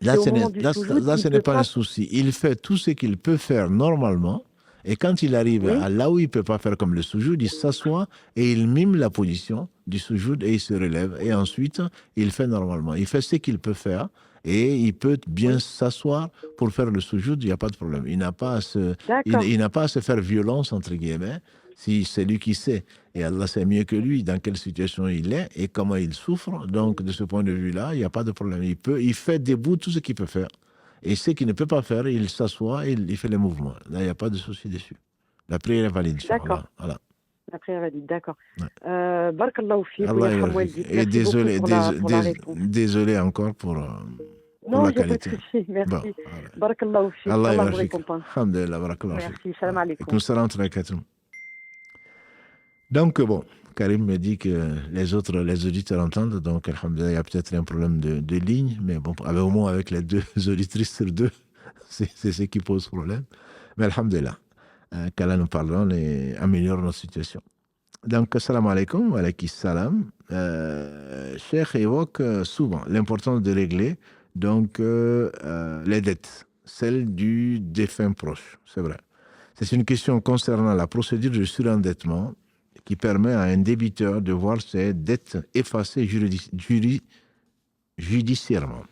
Là, C'est au moment du soujoud, ce il n'est peut pas pas... un souci. Il fait tout ce qu'il peut faire normalement. Et quand il arrive Oui, à là où il ne peut pas faire comme le soujoud, il s'assoit et il mime la position du soujoud et il se relève. Et ensuite, il fait normalement. Il fait ce qu'il peut faire et il peut bien oui. s'asseoir pour faire le soujoud, il n'y a pas de problème. Il n'a pas D'accord. il n'a pas à se faire violence, entre guillemets, si c'est lui qui sait. Et Allah sait mieux que lui dans quelle situation il est et comment il souffre. Donc, de ce point de vue-là, il n'y a pas de problème. Il fait debout tout ce qu'il peut faire. Et ce qu'il ne peut pas faire, il s'assoit et il fait les mouvements. Là, il n'y a pas de souci dessus. La prière est valide. D'accord. Voilà. La prière est valide, d'accord. Ouais. Barakallahu fik, Allah yarham waldik. et Merci beaucoup pour la réponse. désolé encore pour Non, la j'ai pas de qualité. souci, merci. Bon, voilà. Barakallahu fik, Allah Allah vous yarzik. récompense. Alhamdulillah, barakallahu fik. Merci, salam alaikum. Salam alaikum. Donc, bon, Karim me dit que les auditeurs entendent, donc, alhamdulillah, il y a peut-être un problème de ligne, mais bon, au moins avec les deux auditrices sur deux, c'est ce qui pose problème. Mais alhamdulillah, qu'Allah nous pardonne et améliore notre situation. Donc, salam alaikum, wa alaykum salam. Cheikh évoque souvent l'importance de régler donc, les dettes, celles du défunt proche, c'est vrai. C'est une question concernant la procédure de surendettement qui permet à un débiteur de voir ses dettes effacées judiciairement.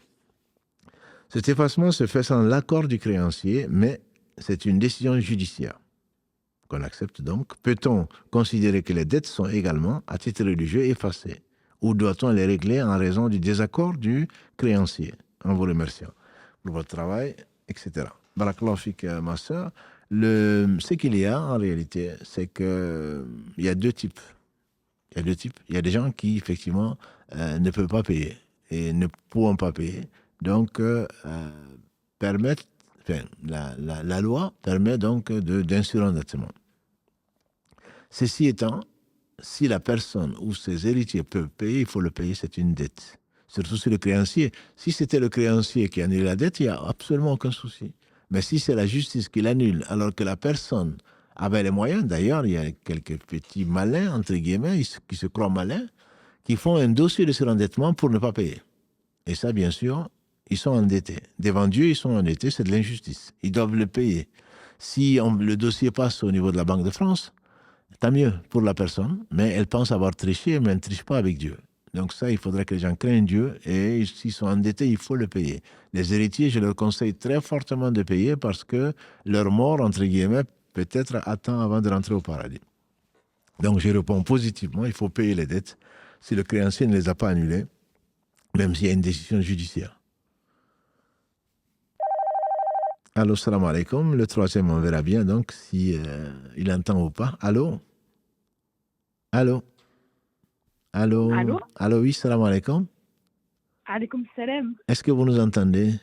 Cet effacement se fait sans l'accord du créancier, mais c'est une décision judiciaire qu'on accepte donc. Peut-on considérer que les dettes sont également, à titre religieux, effacées? Ou doit-on les régler en raison du désaccord du créancier? En vous remerciant pour votre travail, etc. Barakallahu fik, ma soeur. Ce qu'il y a en réalité, c'est qu'il y a deux types. Il y a des gens qui, effectivement, ne peuvent pas payer et ne pourront pas payer. Donc, la loi permet donc d'un surendettement. Ceci étant, si la personne ou ses héritiers peuvent payer, il faut le payer, c'est une dette. Surtout si le créancier. Si c'était le créancier qui annule la dette, il n'y a absolument aucun souci. Mais si c'est la justice qui l'annule, alors que la personne avait les moyens, d'ailleurs, il y a quelques petits malins, entre guillemets, qui se croient malins, qui font un dossier de surendettement pour ne pas payer. Et ça, bien sûr, ils sont endettés. Devant Dieu, ils sont endettés, c'est de l'injustice. Ils doivent le payer. Si le dossier passe au niveau de la Banque de France, tant mieux pour la personne, mais elle pense avoir triché, mais elle ne triche pas avec Dieu. Donc ça, il faudrait que les gens craignent Dieu et s'ils sont endettés, il faut le payer. Les héritiers, je leur conseille très fortement de payer parce que leur mort, entre guillemets, peut-être attend avant de rentrer au paradis. Donc je réponds positivement, il faut payer les dettes si le créancier ne les a pas annulées, même s'il y a une décision judiciaire. Allô, salam alaikum. Le troisième, on verra bien donc si il entend ou pas. Allô? Allô? Allô? Allô? Allô, oui, salam alaikum. Alaikum salam. Est-ce que vous nous entendez?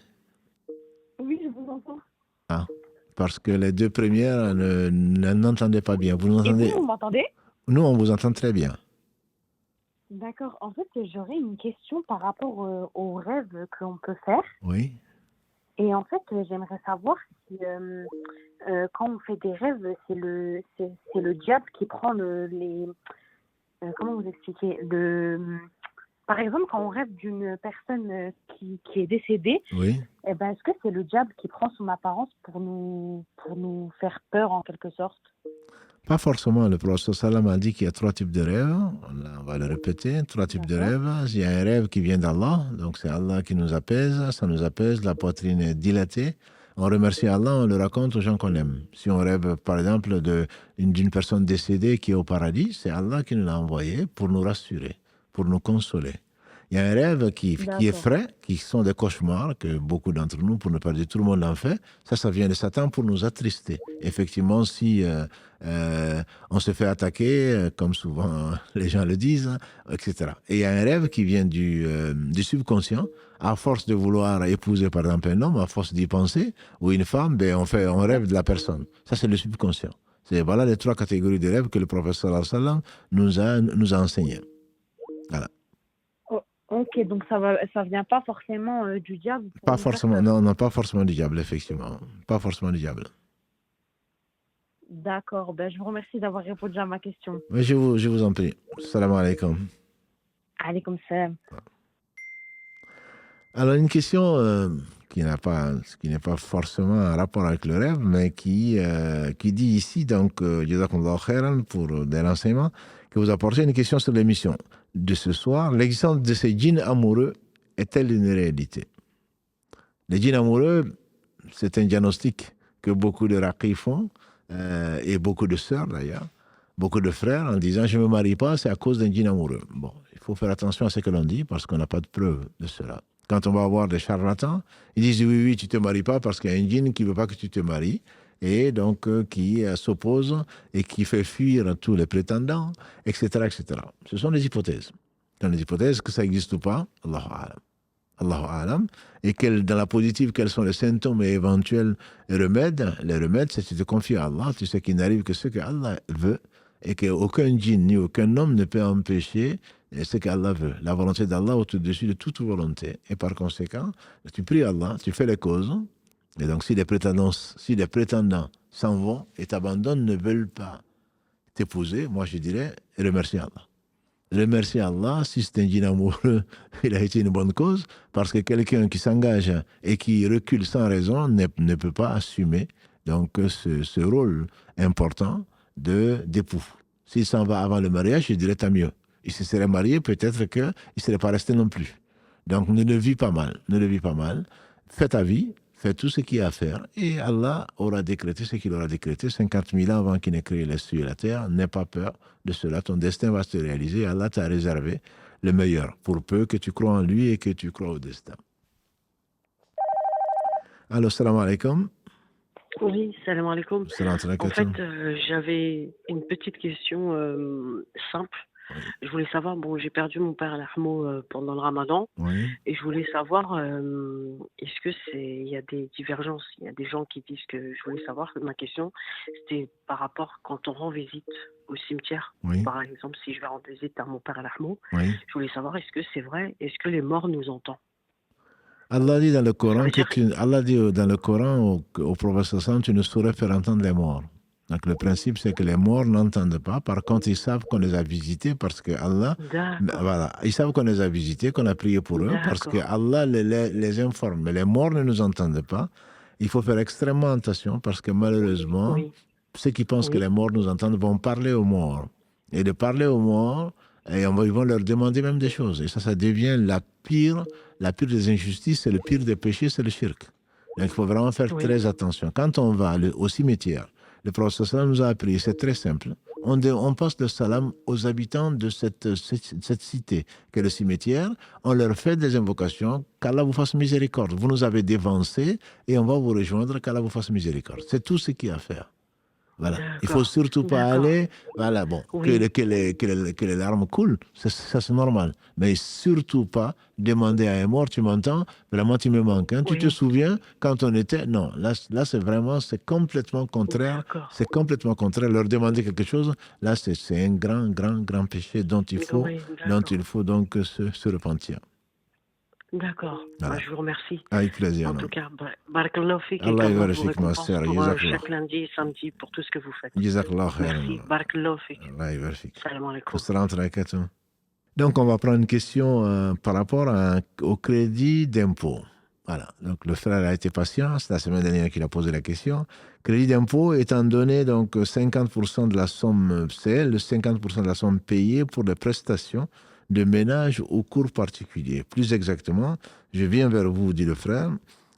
Oui, je vous entends. Ah, parce que les deux premières n'entendaient pas bien. Vous nous Et entendez? vous m'entendez? Nous, on vous entend très bien. D'accord. En fait, j'aurais une question par rapport aux rêves que l'on peut faire. Oui. Et en fait, j'aimerais savoir si quand on fait des rêves, c'est le diable qui prend comment vous expliquer par exemple, quand on rêve d'une personne qui est décédée, Oui. eh ben, est-ce que c'est le diable qui prend son apparence pour nous faire peur en quelque sorte? Pas forcément. Le prophète sallam a dit qu'il y a trois types de rêves. On va le répéter. Trois types de rêves. Il y a un rêve qui vient d'Allah. Donc c'est Allah qui nous apaise. Ça nous apaise. La poitrine est dilatée. On remercie Allah, on le raconte aux gens qu'on aime. Si on rêve, par exemple, d'une personne décédée qui est au paradis, c'est Allah qui nous l'a envoyé pour nous rassurer, pour nous consoler. Il y a un rêve qui est frais, qui sont des cauchemars, que beaucoup d'entre nous, pour ne pas dire tout le monde l'en fait. Ça vient de Satan pour nous attrister. Effectivement, si on se fait attaquer, comme souvent les gens le disent, etc. Et il y a un rêve qui vient du subconscient. À force de vouloir épouser, par exemple, un homme, à force d'y penser, ou une femme, ben, on rêve de la personne. Ça, c'est le subconscient. Voilà les trois catégories de rêves que le professeur sallallahu nous a enseigné. Voilà. Ok, donc ça vient pas forcément du diable. Pas forcément, non, pas forcément du diable, effectivement. Pas forcément du diable. D'accord, je vous remercie d'avoir répondu à ma question. Mais je vous en prie. Salam alaikum. Alaykoum salam. Alors, une question qui n'est pas forcément en rapport avec le rêve, mais qui dit ici, donc, Jazakumullahu khairan pour des renseignements, que vous apportez une question sur l'émission de ce soir. L'existence de ces djinns amoureux est-elle une réalité? Les djinns amoureux, c'est un diagnostic que beaucoup de raqis font, et beaucoup de sœurs d'ailleurs, beaucoup de frères, en disant je ne me marie pas, c'est à cause d'un djinn amoureux. Bon, il faut faire attention à ce que l'on dit parce qu'on n'a pas de preuve de cela. Quand on va voir des charlatans, ils disent oui, tu ne te maries pas parce qu'il y a un djinn qui ne veut pas que tu te maries, et donc qui s'oppose et qui fait fuir tous les prétendants, etc., etc. Ce sont des hypothèses. Dans les hypothèses, que ça existe ou pas, Allahu a'lam. Allahu a'lam. Et dans la positive, quels sont les symptômes et éventuels remèdes? Les remèdes, c'est que tu te confies à Allah, tu sais qu'il n'arrive que ce que Allah veut, et qu'aucun djinn ni aucun homme ne peut empêcher ce qu'Allah veut. La volonté d'Allah au-dessus de toute volonté. Et par conséquent, tu pries Allah, tu fais les causes. Et donc, si les prétendants s'en vont et t'abandonnent, ne veulent pas t'épouser, moi je dirais, remercie Allah. Remercie Allah, si c'est un djinn amoureux, il a été une bonne cause, parce que quelqu'un qui s'engage et qui recule sans raison ne peut pas assumer donc ce rôle important d'époux. S'il s'en va avant le mariage, je dirais tant mieux. Il se serait marié, peut-être qu'il ne serait pas resté non plus. Donc ne le vis pas mal, Fais ta vie, fais tout ce qu'il y a à faire, et Allah aura décrété ce qu'il aura décrété 50 000 ans avant qu'il n'ait créé les cieux et la terre. N'aie pas peur de cela, ton destin va se réaliser. Allah t'a réservé le meilleur, pour peu que tu crois en lui et que tu crois au destin. Allô, salam alaikum. Oui, salam alaikum. Salam alaikum. En fait, j'avais une petite question simple. Oui. Je voulais savoir, bon, j'ai perdu mon père Lahmo pendant le Ramadan, Oui. et je voulais savoir, est-ce que il y a des divergences, il y a des gens qui disent que, je voulais savoir, ma question, c'était par rapport quand on rend visite au cimetière. Oui. Par exemple, si je vais rendre visite à mon père Lahmo, Oui. je voulais savoir, est-ce que c'est vrai, est-ce que les morts nous entendent? Allah dit dans le Coran Allah dit dans le Coran au prophète sallam, tu ne saurais faire entendre les morts. Donc le principe, c'est que les morts n'entendent pas. Par contre, ils savent qu'on les a visités parce que Allah, voilà, ils savent qu'on les a visités, qu'on a prié pour eux, parce que Allah les informe. Mais les morts ne nous entendent pas. Il faut faire extrêmement attention parce que malheureusement, ceux qui pensent que les morts nous entendent vont parler aux morts. Et de parler aux morts, et ils vont leur demander même des choses. Et ça devient la pire des injustices, c'est le pire des péchés, c'est le shirk. Donc il faut vraiment faire très attention. Quand on va au cimetière, le prophète sallam nous a appris, c'est très simple. On passe le salam aux habitants de cette cité qu'est le cimetière. On leur fait des invocations, qu'Allah vous fasse miséricorde. Vous nous avez dévancés et on va vous rejoindre, qu'Allah vous fasse miséricorde. C'est tout ce qu'il y a à faire. Voilà. Il ne faut surtout pas aller, voilà, bon, que les larmes coulent, ça c'est normal. Mais surtout pas demander à un mort, tu m'entends, vraiment tu me manques. Hein? Tu te souviens quand on était, non, là c'est complètement contraire. C'est complètement contraire. Leur demander quelque chose, là c'est un grand péché dont il faut donc se repentir. D'accord. Voilà. Je vous remercie. Avec plaisir. En tout cas, barakallahu fik. Allah yabarik ma sœur. Chaque lundi et samedi pour tout ce que vous faites. Jazakallah khair. Merci. Barakallahu fik. Allah yabarik. Salam alaikum. Assalamu alaikum. Donc, on va prendre une question par rapport au crédit d'impôt. Voilà. Donc, le frère a été patient. C'est la semaine dernière qu'il a posé la question. Crédit d'impôt étant donné donc 50% de la somme, c'est le 50% de la somme payée pour les prestations de ménage au cours particulier. Plus exactement, je viens vers vous, dit le frère,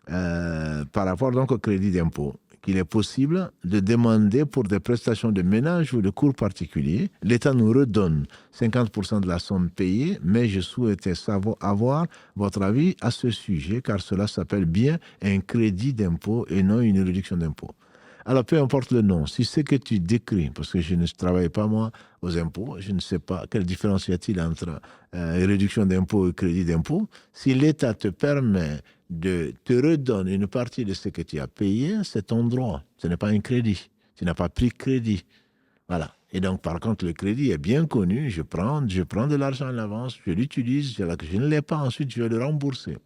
par rapport donc au crédit d'impôt, qu'il est possible de demander pour des prestations de ménage ou de cours particulier. L'État nous redonne 50% de la somme payée, mais je souhaitais avoir votre avis à ce sujet, car cela s'appelle bien un crédit d'impôt et non une réduction d'impôt. Alors, peu importe le nom, si ce que tu décris, parce que je ne travaille pas moi aux impôts, je ne sais pas quelle différence y a-t-il entre réduction d'impôt et crédit d'impôt. Si l'État te permet de te redonner une partie de ce que tu as payé, c'est ton droit. Ce n'est pas un crédit. Tu n'as pas pris crédit. Voilà. Et donc, par contre, le crédit est bien connu. Je prends de l'argent à l'avance, je l'utilise, je ne l'ai pas, ensuite je vais le rembourser.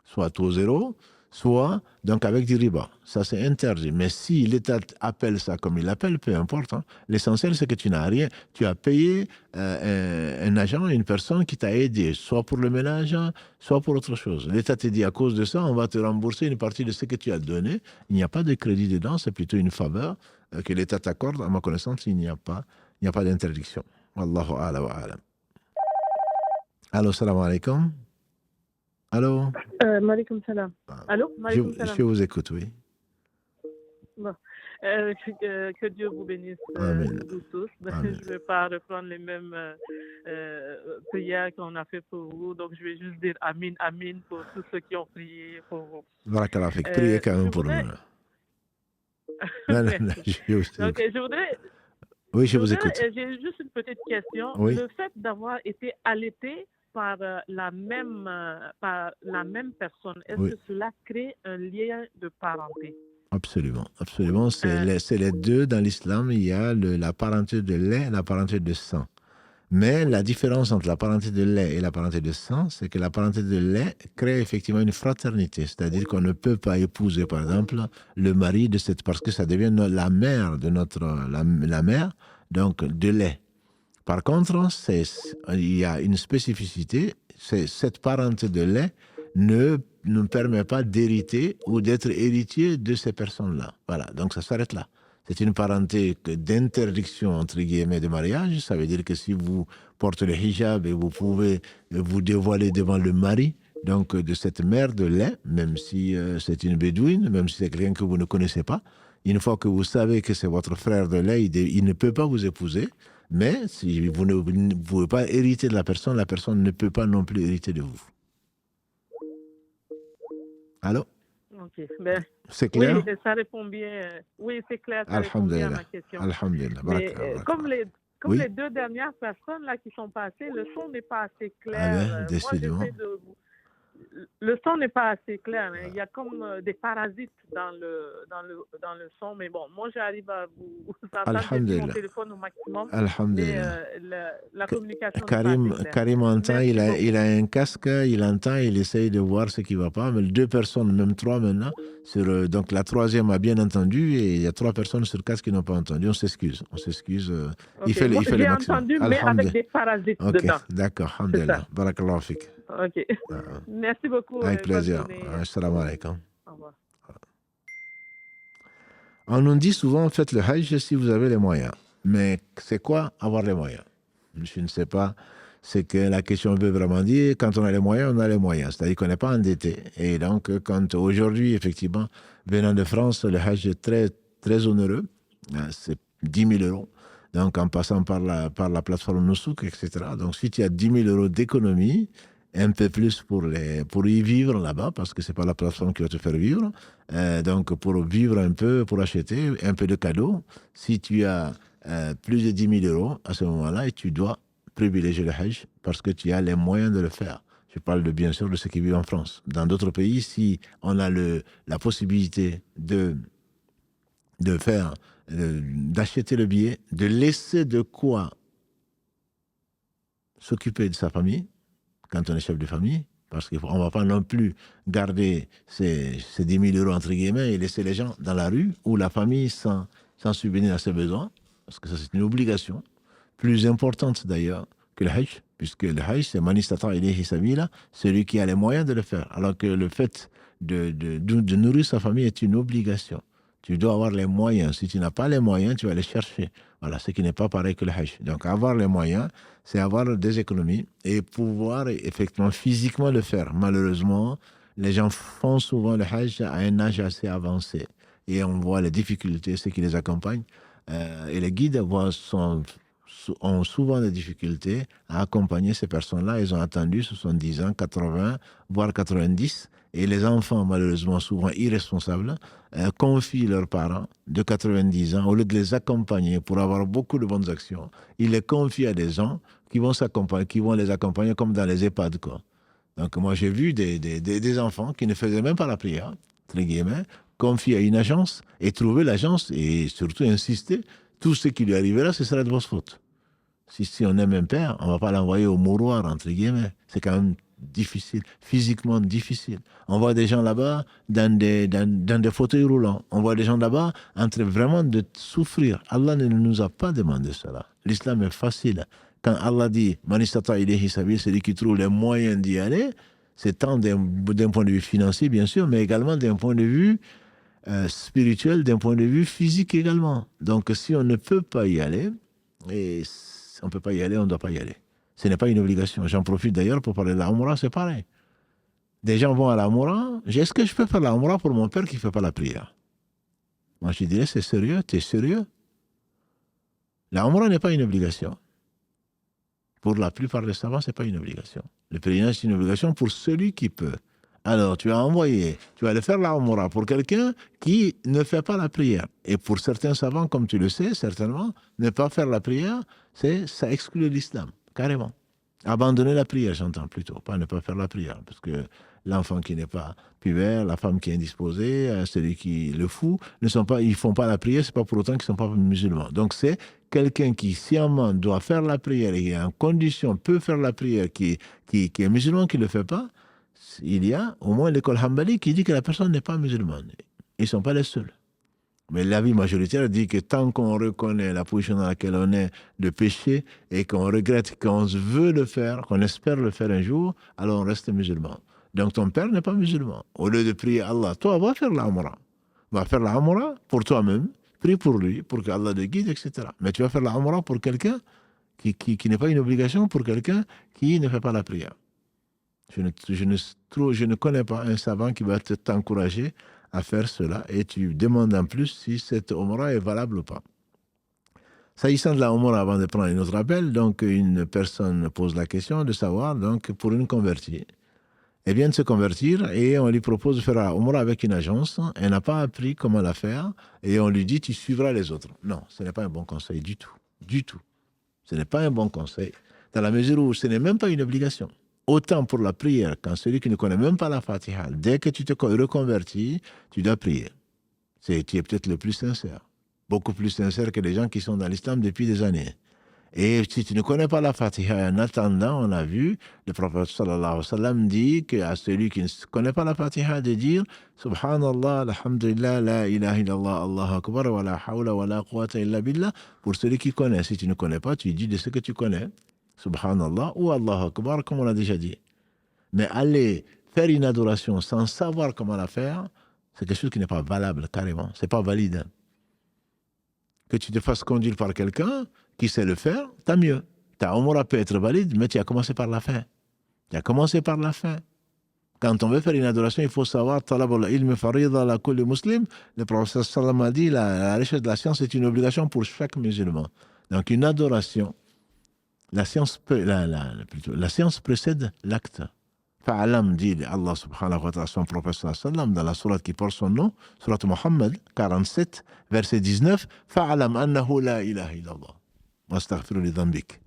Soit taux zéro, soit donc avec du riba. Ça, c'est interdit. Mais si l'État appelle ça comme il l'appelle, peu importe. Hein. L'essentiel, c'est que tu n'as rien. Tu as payé un agent, une personne qui t'a aidé, soit pour le ménage, soit pour autre chose. L'État te dit, à cause de ça, on va te rembourser une partie de ce que tu as donné. Il n'y a pas de crédit dedans, c'est plutôt une faveur que l'État t'accorde. À ma connaissance, il n'y a pas d'interdiction. Wallahu a'lam wa a'lam. Allô, salam alaikum. Allô? Malikum salam. Allô? Malikum salam. Je vous écoute, oui. Bon. Que Dieu vous bénisse vous tous. Amen. Je ne vais pas reprendre les mêmes prières qu'on a fait pour vous. Donc, je vais juste dire Amin, Amin pour tous ceux qui ont prié pour vous. Barakallah fik. Priez quand même pour nous. Non, je voudrais... Oui, je vous écoute. J'ai juste une petite question. Oui. Le fait d'avoir été allaité par la même personne, est-ce que cela crée un lien de parenté? Absolument, absolument. C'est les deux dans l'islam. Il y a la parenté de lait et la parenté de sang. Mais la différence entre la parenté de lait et la parenté de sang, c'est que la parenté de lait crée effectivement une fraternité. C'est-à-dire qu'on ne peut pas épouser, par exemple, le mari de cette... Parce que ça devient la mère de la mère, donc de lait. Par contre, il y a une spécificité, c'est cette parenté de lait ne permet pas d'hériter ou d'être héritier de ces personnes-là. Voilà, donc ça s'arrête là. C'est une parenté d'interdiction, entre guillemets, de mariage. Ça veut dire que si vous portez le hijab et vous pouvez vous dévoiler devant le mari donc de cette mère de lait, même si c'est une bédouine, même si c'est quelqu'un que vous ne connaissez pas, une fois que vous savez que c'est votre frère de lait, il ne peut pas vous épouser. Mais si vous ne pouvez pas hériter de la personne ne peut pas non plus hériter de vous. Allô? Ok. Ben, c'est clair? Oui, ça répond bien. Oui, c'est clair, ça répond bien à ma question. Alhamdulillah. Mais, comme les deux dernières personnes là qui sont passées, le son n'est pas assez clair. Décidément. Le son n'est pas assez clair. Hein. Il y a comme des parasites dans le son. Mais bon, moi, j'arrive à vous entendre sur mon téléphone au maximum. Alhamdulillah. Mais la communication Karim entend, il a un casque, il entend, il essaye de voir ce qui ne va pas. Mais deux personnes, même trois maintenant, donc la troisième a bien entendu et il y a trois personnes sur le casque qui n'ont pas entendu. On s'excuse. Okay. Il fait le maximum. J'ai entendu, mais avec des parasites dedans. D'accord, alhamdulillah. Barakallahu fik. Ok. Merci beaucoup. Avec plaisir. Assalamu alaikum. Au revoir. On nous dit souvent, faites le hajj si vous avez les moyens. Mais c'est quoi avoir les moyens? Je ne sais pas. C'est que la question veut vraiment dire, quand on a les moyens, on a les moyens. C'est-à-dire qu'on n'est pas endetté. Et donc, quand aujourd'hui, effectivement, venant de France, le hajj est très, très onéreux. C'est 10 000 euros. Donc, en passant par la plateforme Nusouk, etc. Donc, si tu as 10 000 euros d'économie, un peu plus pour y vivre là-bas, parce que ce n'est pas la plateforme qui va te faire vivre. Donc, pour vivre un peu, pour acheter un peu de cadeaux, si tu as plus de 10 000 euros à ce moment-là, et tu dois privilégier le hajj parce que tu as les moyens de le faire. Je parle bien sûr de ceux qui vivent en France. Dans d'autres pays, si on a la possibilité d'acheter le billet, de laisser de quoi s'occuper de sa famille, quand on est chef de famille, parce qu'on ne va pas non plus garder ces 10 000 euros, entre guillemets, et laisser les gens dans la rue, ou la famille sans subvenir à ses besoins, parce que ça, c'est une obligation, plus importante d'ailleurs que le hajj, puisque le hajj, c'est man istata ilayhi sabila, celui qui a les moyens de le faire, alors que le fait de nourrir sa famille est une obligation. Tu dois avoir les moyens. Si tu n'as pas les moyens, tu vas les chercher. Voilà, ce qui n'est pas pareil que le hajj. Donc, avoir les moyens, c'est avoir des économies et pouvoir effectivement physiquement le faire. Malheureusement, les gens font souvent le hajj à un âge assez avancé. Et on voit les difficultés, ceux qui les accompagnent. Et les guides ont souvent des difficultés à accompagner ces personnes-là. Ils ont attendu 70 ans, 80, voire 90. Et les enfants, malheureusement, souvent irresponsables, confient leurs parents de 90 ans, au lieu de les accompagner pour avoir beaucoup de bonnes actions, ils les confient à des gens qui vont les accompagner comme dans les EHPAD, quoi. Donc moi, j'ai vu des enfants qui ne faisaient même pas la prière, entre guillemets, confier à une agence et trouver l'agence et surtout insister, tout ce qui lui arrivera, ce sera de votre faute. Si on aime un père, on ne va pas l'envoyer au mouroir, entre guillemets. C'est quand même difficile, physiquement difficile. On voit des gens là-bas dans des fauteuils roulants. On voit des gens là-bas en train vraiment de souffrir. Allah ne nous a pas demandé cela. L'islam est facile. Quand Allah dit « Manistata ilayhi sabil », celui qui trouve les moyens d'y aller, c'est tant d'un point de vue financier, bien sûr, mais également d'un point de vue spirituel, d'un point de vue physique également. Donc, si on ne peut pas y aller, et on ne peut pas y aller, on ne doit pas y aller. Ce n'est pas une obligation. J'en profite d'ailleurs pour parler de la Umrah, c'est pareil. Des gens vont à la Umrah. Est-ce que je peux faire la Umrah pour mon père qui ne fait pas la prière? Moi, je dirais, c'est sérieux? Tu es sérieux? La Umrah n'est pas une obligation. Pour la plupart des savants, ce n'est pas une obligation. Le pèlerinage, c'est une obligation pour celui qui peut. Alors, tu vas aller faire la Umrah pour quelqu'un qui ne fait pas la prière. Et pour certains savants, comme tu le sais, certainement, ne pas faire la prière, ça exclut l'islam, carrément. Abandonner la prière, j'entends plutôt, pas ne pas faire la prière. Parce que l'enfant qui n'est pas pubère, la femme qui est indisposée, celui qui le fou, ils ne font pas la prière, c'est pas pour autant qu'ils ne sont pas musulmans. Donc c'est quelqu'un qui sciemment doit faire la prière et qui en condition peut faire la prière, qui est musulman, qui ne le fait pas. Il y a au moins l'école Hanbali qui dit que la personne n'est pas musulmane. Ils ne sont pas les seuls. Mais l'avis majoritaire dit que tant qu'on reconnaît la position dans laquelle on est de péché et qu'on regrette qu'on veut le faire, qu'on espère le faire un jour, alors on reste musulman. Donc ton père n'est pas musulman. Au lieu de prier Allah, toi, va faire la Umrah. Va faire la Umrah pour toi-même, prie pour lui, pour que Allah te guide, etc. Mais tu vas faire la Umrah pour quelqu'un qui n'est pas une obligation, pour quelqu'un qui ne fait pas la prière. Je ne connais pas un savant qui va t'encourager à faire cela, et tu demandes en plus si cette Umrah est valable ou pas. S'agissant de la Umrah, avant de prendre un autre appel, donc une personne pose la question de savoir, donc pour une convertie, elle vient de se convertir et on lui propose de faire la Umrah avec une agence, elle n'a pas appris comment la faire, et on lui dit tu suivras les autres. Non, ce n'est pas un bon conseil du tout, du tout. Ce n'est pas un bon conseil, dans la mesure où ce n'est même pas une obligation. Autant pour la prière, quand celui qui ne connaît même pas la Fatiha, dès que tu te reconvertis, tu dois prier. Tu es peut-être le plus sincère. Beaucoup plus sincère que les gens qui sont dans l'islam depuis des années. Et si tu ne connais pas la Fatiha, en attendant, on a vu, le prophète sallallahu alayhi wa sallam dit qu'à celui qui ne connaît pas la Fatiha, de dire Subhanallah, alhamdulillah, la ilaha illallah, Allahu akbar, wa la hawla wa la quwwata illa billah. Pour celui qui connaît. Si tu ne connais pas, tu dis de ce que tu connais. Subhanallah ou Allahu Akbar, comme on l'a déjà dit. Mais aller faire une adoration sans savoir comment la faire, c'est quelque chose qui n'est pas valable, carrément. C'est pas valide. Que tu te fasses conduire par quelqu'un qui sait le faire, tant mieux. Ta Umrah peut être valide, mais tu as commencé par la fin. Tu as commencé par la fin. Quand on veut faire une adoration, il faut savoir talab al-ilm farida ala kulli muslim. Le prophète sallam a dit la richesse de la science est une obligation pour chaque musulman. Donc une adoration, la science précède l'acte. Fa'alam, dit Allah subhanahu wa ta'ala, son prophète sallam, dans la sourate qui porte son nom, sourate Muhammad 47, verset 19, Fa'alam annahu la ilaha illallah. Wastaghfiru li dhanbik.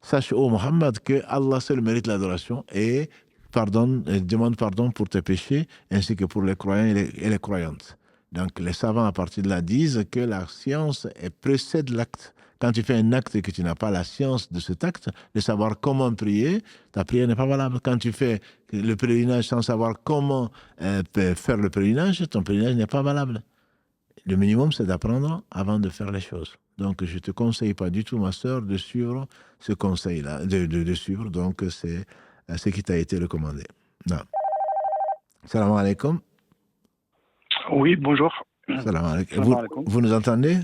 Sache, ô Muhammad, que Allah seul mérite l'adoration et demande pardon pour tes péchés, ainsi que pour les croyants et les croyantes. Donc les savants à partir de là disent que la science précède l'acte. Quand tu fais un acte et que tu n'as pas la science de cet acte, de savoir comment prier, ta prière n'est pas valable. Quand tu fais le pèlerinage sans savoir comment faire le pèlerinage, ton pèlerinage n'est pas valable. Le minimum, c'est d'apprendre avant de faire les choses. Donc, je ne te conseille pas du tout, ma sœur, de suivre ce conseil-là, de suivre. Donc, c'est ce qui t'a été recommandé. Non. Salam alaikum. Oui, bonjour. Salam alaikum. Vous nous entendez?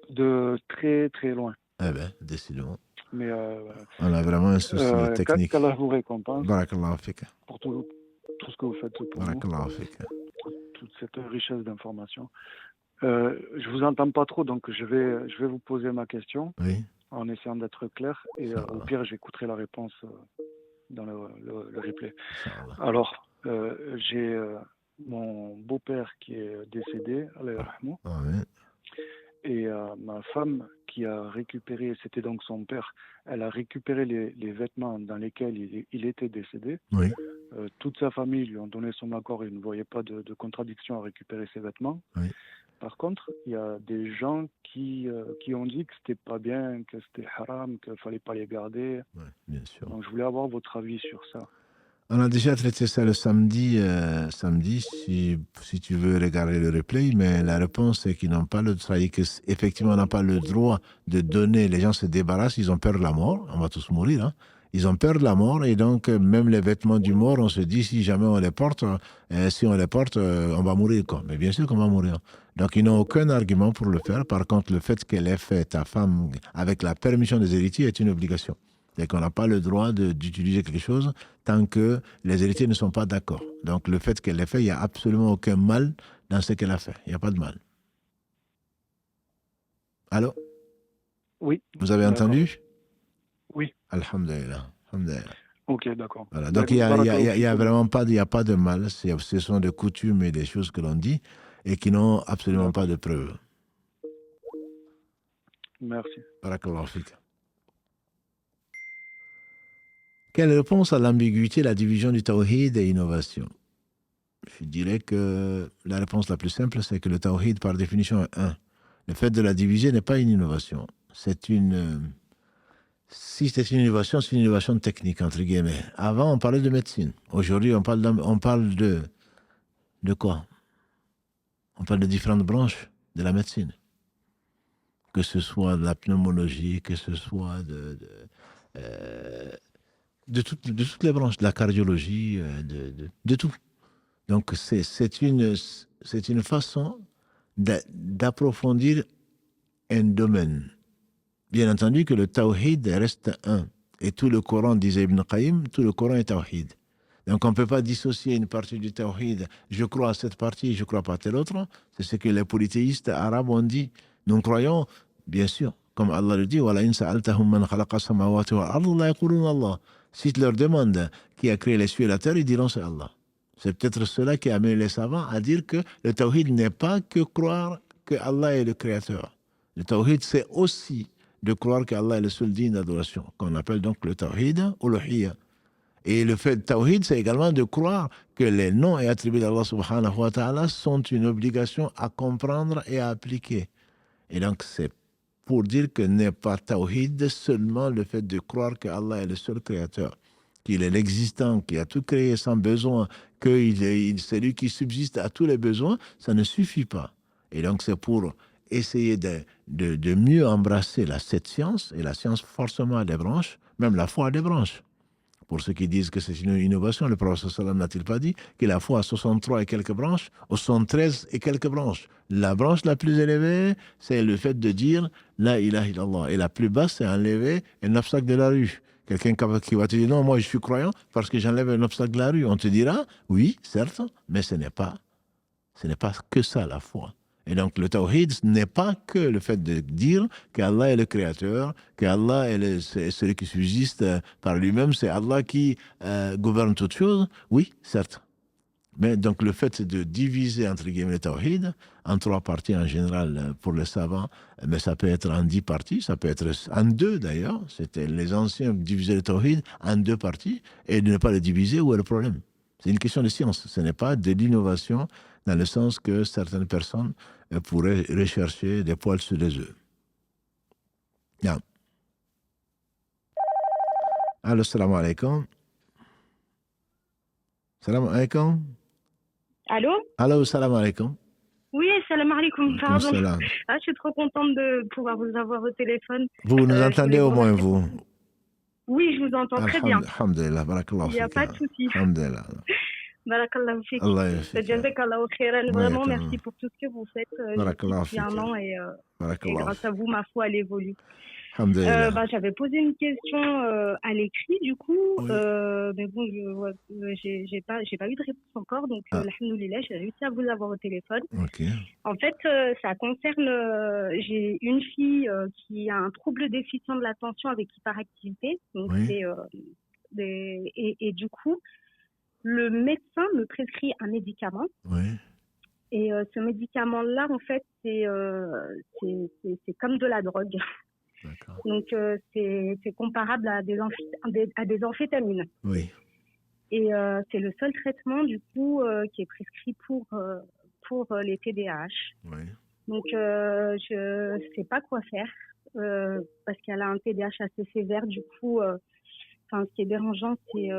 De très très loin. Eh bien, décidément. Mais on a vraiment un souci technique. Qu'Allah vous récompense. Barakallahu fik. Pour tout ce que vous faites pour Barakallahu fik. Toute cette richesse d'informations. Je vous entends pas trop, donc je vais vous poser ma question. Oui. En essayant d'être clair. Et au pire, j'écouterai la réponse dans le replay. Alors, j'ai mon beau-père qui est décédé, et ma femme qui a récupéré, c'était donc son père, elle a récupéré les vêtements dans lesquels il était décédé. Oui. Toute sa famille lui ont donné son accord, ils ne voyaient pas de contradiction à récupérer ses vêtements. Oui. Par contre, il y a des gens qui ont dit que c'était pas bien, que c'était haram, qu'il fallait pas les garder. Ouais, bien sûr. Donc, je voulais avoir votre avis sur ça. On a déjà traité ça le samedi, si tu veux regarder le replay, mais la réponse c'est qu'ils n'ont pas le droit, qu'effectivement on n'a pas le droit de donner, les gens se débarrassent, ils ont peur de la mort, on va tous mourir, hein. Ils ont peur de la mort et donc même les vêtements du mort, on se dit si jamais on les porte, on va mourir quoi. Mais bien sûr qu'on va mourir. Donc ils n'ont aucun argument pour le faire. Par contre, le fait qu'elle ait fait ta femme avec la permission des héritiers est une obligation. C'est qu'on n'a pas le droit d'utiliser quelque chose tant que les héritiers ne sont pas d'accord. Donc le fait qu'elle l'ait fait, il n'y a absolument aucun mal dans ce qu'elle a fait. Il n'y a pas de mal. Allô? Oui. Vous avez entendu? Oui. Alhamdulillah. Alhamdulillah. Ok, d'accord. Voilà. Donc il y a vraiment pas, il y a pas de mal. Ce sont des coutumes et des choses que l'on dit et qui n'ont absolument pas de preuves. Merci. Barakallahu fik. Quelle réponse à l'ambiguïté, la division du tawhid et innovation? Je dirais que la réponse la plus simple, c'est que le tawhid, par définition, est un. Le fait de la diviser n'est pas une innovation. Si c'est une innovation technique, entre guillemets. Avant, on parlait de médecine. Aujourd'hui, on parle de quoi? On parle de différentes branches de la médecine. Que ce soit de la pneumologie, que ce soit de toutes les branches, de la cardiologie, de tout. Donc, c'est une façon d'approfondir un domaine. Bien entendu que le tawhid reste un. Et tout le Coran, disait Ibn Qayyim, tout le Coran est tawhid. Donc, on ne peut pas dissocier une partie du tawhid. Je crois à cette partie, je ne crois pas à telle autre. C'est ce que les polythéistes arabes ont dit. Nous croyons, bien sûr, comme Allah le dit, si tu leur demandes qui a créé les cieux et la terre, ils diront c'est Allah. C'est peut-être cela qui a amené les savants à dire que le tawhid n'est pas que croire que Allah est le créateur. Le tawhid, c'est aussi de croire qu'Allah est le seul digne d'adoration, qu'on appelle donc le tawhid uluhiyya. Et le fait de tawhid, c'est également de croire que les noms et attributs d'Allah subhanahu wa ta'ala sont une obligation à comprendre et à appliquer. Et donc, c'est pour dire que n'est pas tawhid seulement le fait de croire qu'Allah est le seul créateur, qu'il est l'existant, qui a tout créé sans besoin, c'est lui qui subsiste à tous les besoins, ça ne suffit pas. Et donc, c'est pour essayer de mieux embrasser cette science, et la science forcément a des branches, même la foi a des branches. Pour ceux qui disent que c'est une innovation, le prophète sallam n'a-t-il pas dit que la foi a 63 et quelques branches, ou 73 et quelques branches? La branche la plus élevée, c'est le fait de dire la ilaha illallah. Et la plus basse, c'est enlever un obstacle de la rue. Quelqu'un qui va te dire non, moi je suis croyant parce que j'enlève un obstacle de la rue. On te dira oui, certes, mais ce n'est pas que ça la foi. Et donc le tawhid n'est pas que le fait de dire qu'Allah est le créateur, qu'Allah est celui qui subsiste par lui-même, c'est Allah qui gouverne toutes choses. Oui, certes. Mais donc le fait de diviser entre guillemets le tawhid en 3 parties en général pour les savants, mais ça peut être en 10 parties, ça peut être en 2 d'ailleurs. C'était les anciens divisaient le tawhid en 2 parties et de ne pas le diviser, où est le problème? C'est une question de science, ce n'est pas de l'innovation dans le sens que certaines personnes pourraient rechercher des poils sur les œufs. Yeah. Allô, salam alaikum. Salam alaikum. Allô? Allô, salam alaikum. Oui, salam alaikum, pardon. Salam. Ah, je suis trop contente de pouvoir vous avoir au téléphone. Vous nous entendez au moins, vous? Oui, je vous entends très bien. Alhamdulillah, barakallahu Il n'y a pas de souci. Alhamdulillah. Barakallahu fik. Jazakallahu khairan. Vraiment, merci pour tout ce que vous faites depuis un an et grâce à vous, ma foi, elle évolue. J'avais posé une question à l'écrit, du coup, oui. Mais bon, j'ai pas eu de réponse encore, donc alhamdoulilah, j'ai réussi à vous avoir au téléphone. Okay. En fait, ça concerne, j'ai une fille qui a un trouble déficient de l'attention avec hyperactivité, donc oui. et du coup, le médecin me prescrit un médicament. Oui. Et ce médicament-là, en fait, c'est comme de la drogue. D'accord. Donc, c'est comparable à des amphétamines. Oui. Et c'est le seul traitement, du coup, qui est prescrit pour les TDAH. Oui. Donc, je ne sais pas quoi faire parce qu'elle a un TDAH assez sévère. Du coup, ce qui est dérangeant, c'est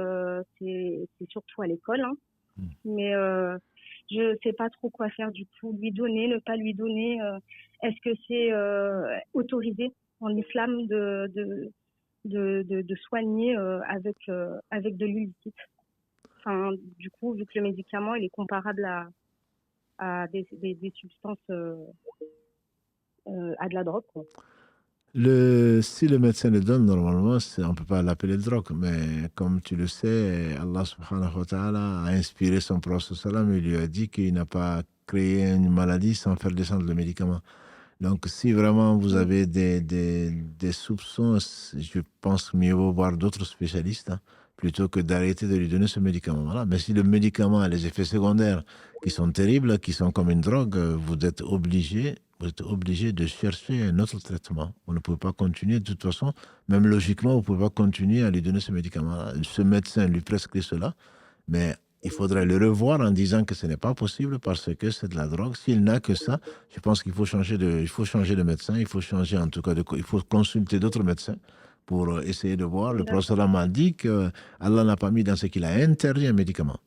surtout à l'école. Hein. Mais je ne sais pas trop quoi faire du coup. Lui donner, ne pas lui donner. Est-ce que c'est autorisé en islam de soigner avec de l'huile licite? Enfin, du coup, vu que le médicament, il est comparable à des substances, à de la drogue, quoi. Si le médecin le donne, normalement, on ne peut pas l'appeler drogue. Mais comme tu le sais, Allah subhanahu wa ta'ala a inspiré son prophète sallam et lui a dit qu'il n'a pas créé une maladie sans faire descendre le médicament. Donc, si vraiment vous avez des soupçons, je pense mieux vaut voir d'autres spécialistes plutôt que d'arrêter de lui donner ce médicament. Voilà. Mais si le médicament a les effets secondaires qui sont terribles, qui sont comme une drogue, vous êtes obligé de chercher un autre traitement. Vous ne pouvez pas continuer. De toute façon, même logiquement, vous ne pouvez pas continuer à lui donner ce médicament. Ce médecin lui prescrit cela, mais il faudrait le revoir en disant que ce n'est pas possible parce que c'est de la drogue. S'il n'a que ça, je pense qu'il faut changer de médecin. Il faut changer en tout cas il faut consulter d'autres médecins pour essayer de voir. Le prophète m'a dit que Allah n'a pas mis dans ce qu'il a interdit un médicament.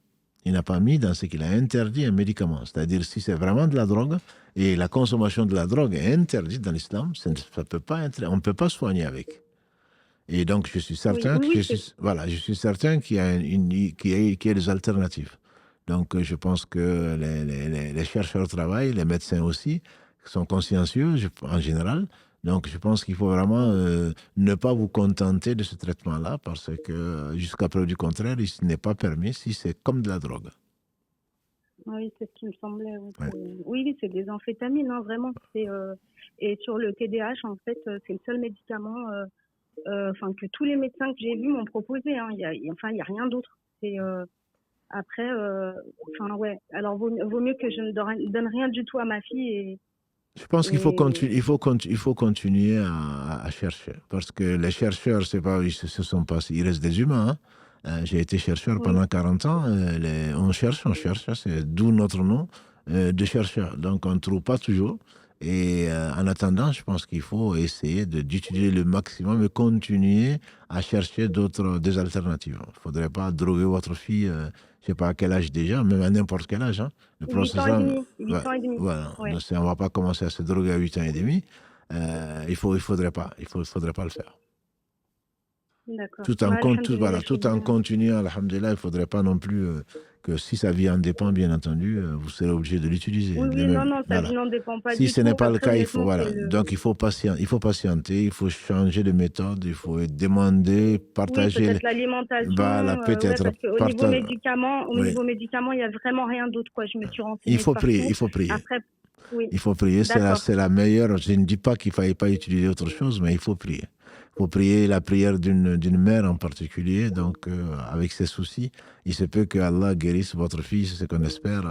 Il n'a pas mis dans ce qu'il a interdit un médicament. C'est-à-dire, si c'est vraiment de la drogue, et la consommation de la drogue est interdite dans l'islam, on ne peut pas soigner avec. Et donc, je suis certain qu'il y a des alternatives. Donc, je pense que les chercheurs travaillent, les médecins aussi, sont consciencieux en général. Donc, je pense qu'il faut vraiment ne pas vous contenter de ce traitement-là parce que jusqu'à preuve du contraire, il n'est pas permis si c'est comme de la drogue. Oui, c'est ce qui me semblait. Oui, c'est des amphétamines, hein, vraiment. Et sur le TDAH, en fait, c'est le seul médicament que tous les médecins que j'ai vus m'ont proposé. Hein. Il n'y a rien d'autre. Après, alors vaut mieux que je ne donne rien du tout à ma fille. Je pense qu'il faut continuer à chercher. Parce que les chercheurs, ils restent des humains. Hein. J'ai été chercheur pendant 40 ans. On cherche, c'est d'où notre nom de chercheur. Donc, on ne trouve pas toujours. Et en attendant, je pense qu'il faut essayer d'utiliser le maximum et continuer à chercher des alternatives. Il ne faudrait pas droguer votre fille, je ne sais pas à quel âge déjà, même à n'importe quel âge. Hein. 8 ans et demi. Voilà. Ouais. On ne va pas commencer à se droguer à 8 ans et demi. Il ne faudrait pas le faire. D'accord. Tout en continuant, alhamdulillah, il ne faudrait pas non plus que si sa vie en dépend, bien entendu, vous serez obligé de l'utiliser. Sa vie n'en dépend pas du tout. Si ce n'est pas le cas, donc il faut patienter, il faut changer de méthode, il faut demander, partager. Peut-être l'alimentation. Peut-être. Parce qu'au niveau médicaments, il n'y a vraiment rien d'autre. Je me suis renseignée. Il faut prier. Après, il faut prier, c'est la meilleure. Je ne dis pas qu'il ne fallait pas utiliser autre chose, mais il faut prier. Il faut prier la prière d'une mère en particulier. Donc, avec ses soucis, il se peut que Allah guérisse votre fille, c'est ce qu'on espère,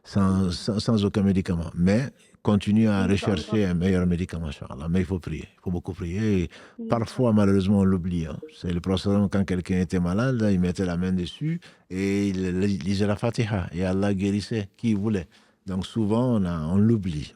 sans aucun médicament. Mais continuez à rechercher un meilleur médicament, Inch'Allah. Mais il faut prier. Il faut beaucoup prier. Et parfois, malheureusement, on l'oublie. Hein. C'est le prophète, quand quelqu'un était malade, il mettait la main dessus et il lisait la Fatiha. Et Allah guérissait qui il voulait. Donc, souvent, on l'oublie.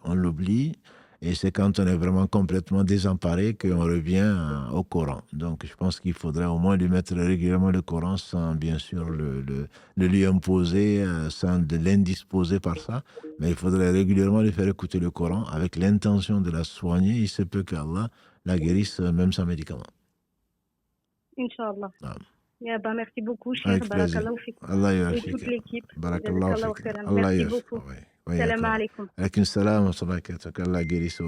Et c'est quand on est vraiment complètement désemparé qu'on revient au Coran. Donc, je pense qu'il faudrait au moins lui mettre régulièrement le Coran sans, bien sûr, le lui imposer, sans l'indisposer par ça. Mais il faudrait régulièrement lui faire écouter le Coran avec l'intention de la soigner. Il se peut qu'Allah la guérisse même sans médicament. Inch'Allah. Merci beaucoup, cher. Avec plaisir. Allah et toute l'équipe. Barakallahu fik. Merci beaucoup. Salam alaikum. Avec une salam, qu'Allah guérisse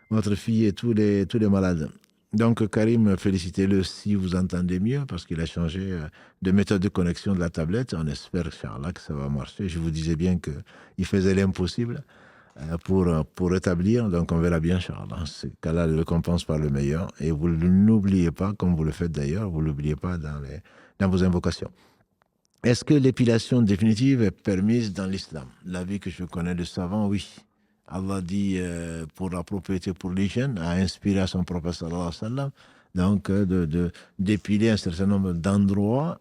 votre fille et tous les malades. Donc, Karim, félicitez-le si vous entendez mieux, parce qu'il a changé de méthode de connexion de la tablette. On espère, Inch'Allah, que ça va marcher. Je vous disais bien qu'il faisait l'impossible pour rétablir. Donc, on verra bien, Inch'Allah. Qu'Allah le récompense par le meilleur. Et vous n'oubliez pas, comme vous le faites d'ailleurs, vous ne l'oubliez pas dans vos invocations. Est-ce que l'épilation définitive est permise dans l'islam? L'avis que je connais de savants, oui. Allah dit, pour la propriété, pour l'hygiène, a inspiré à son prophète sallallahu alayhi wa sallam donc d'épiler un certain nombre d'endroits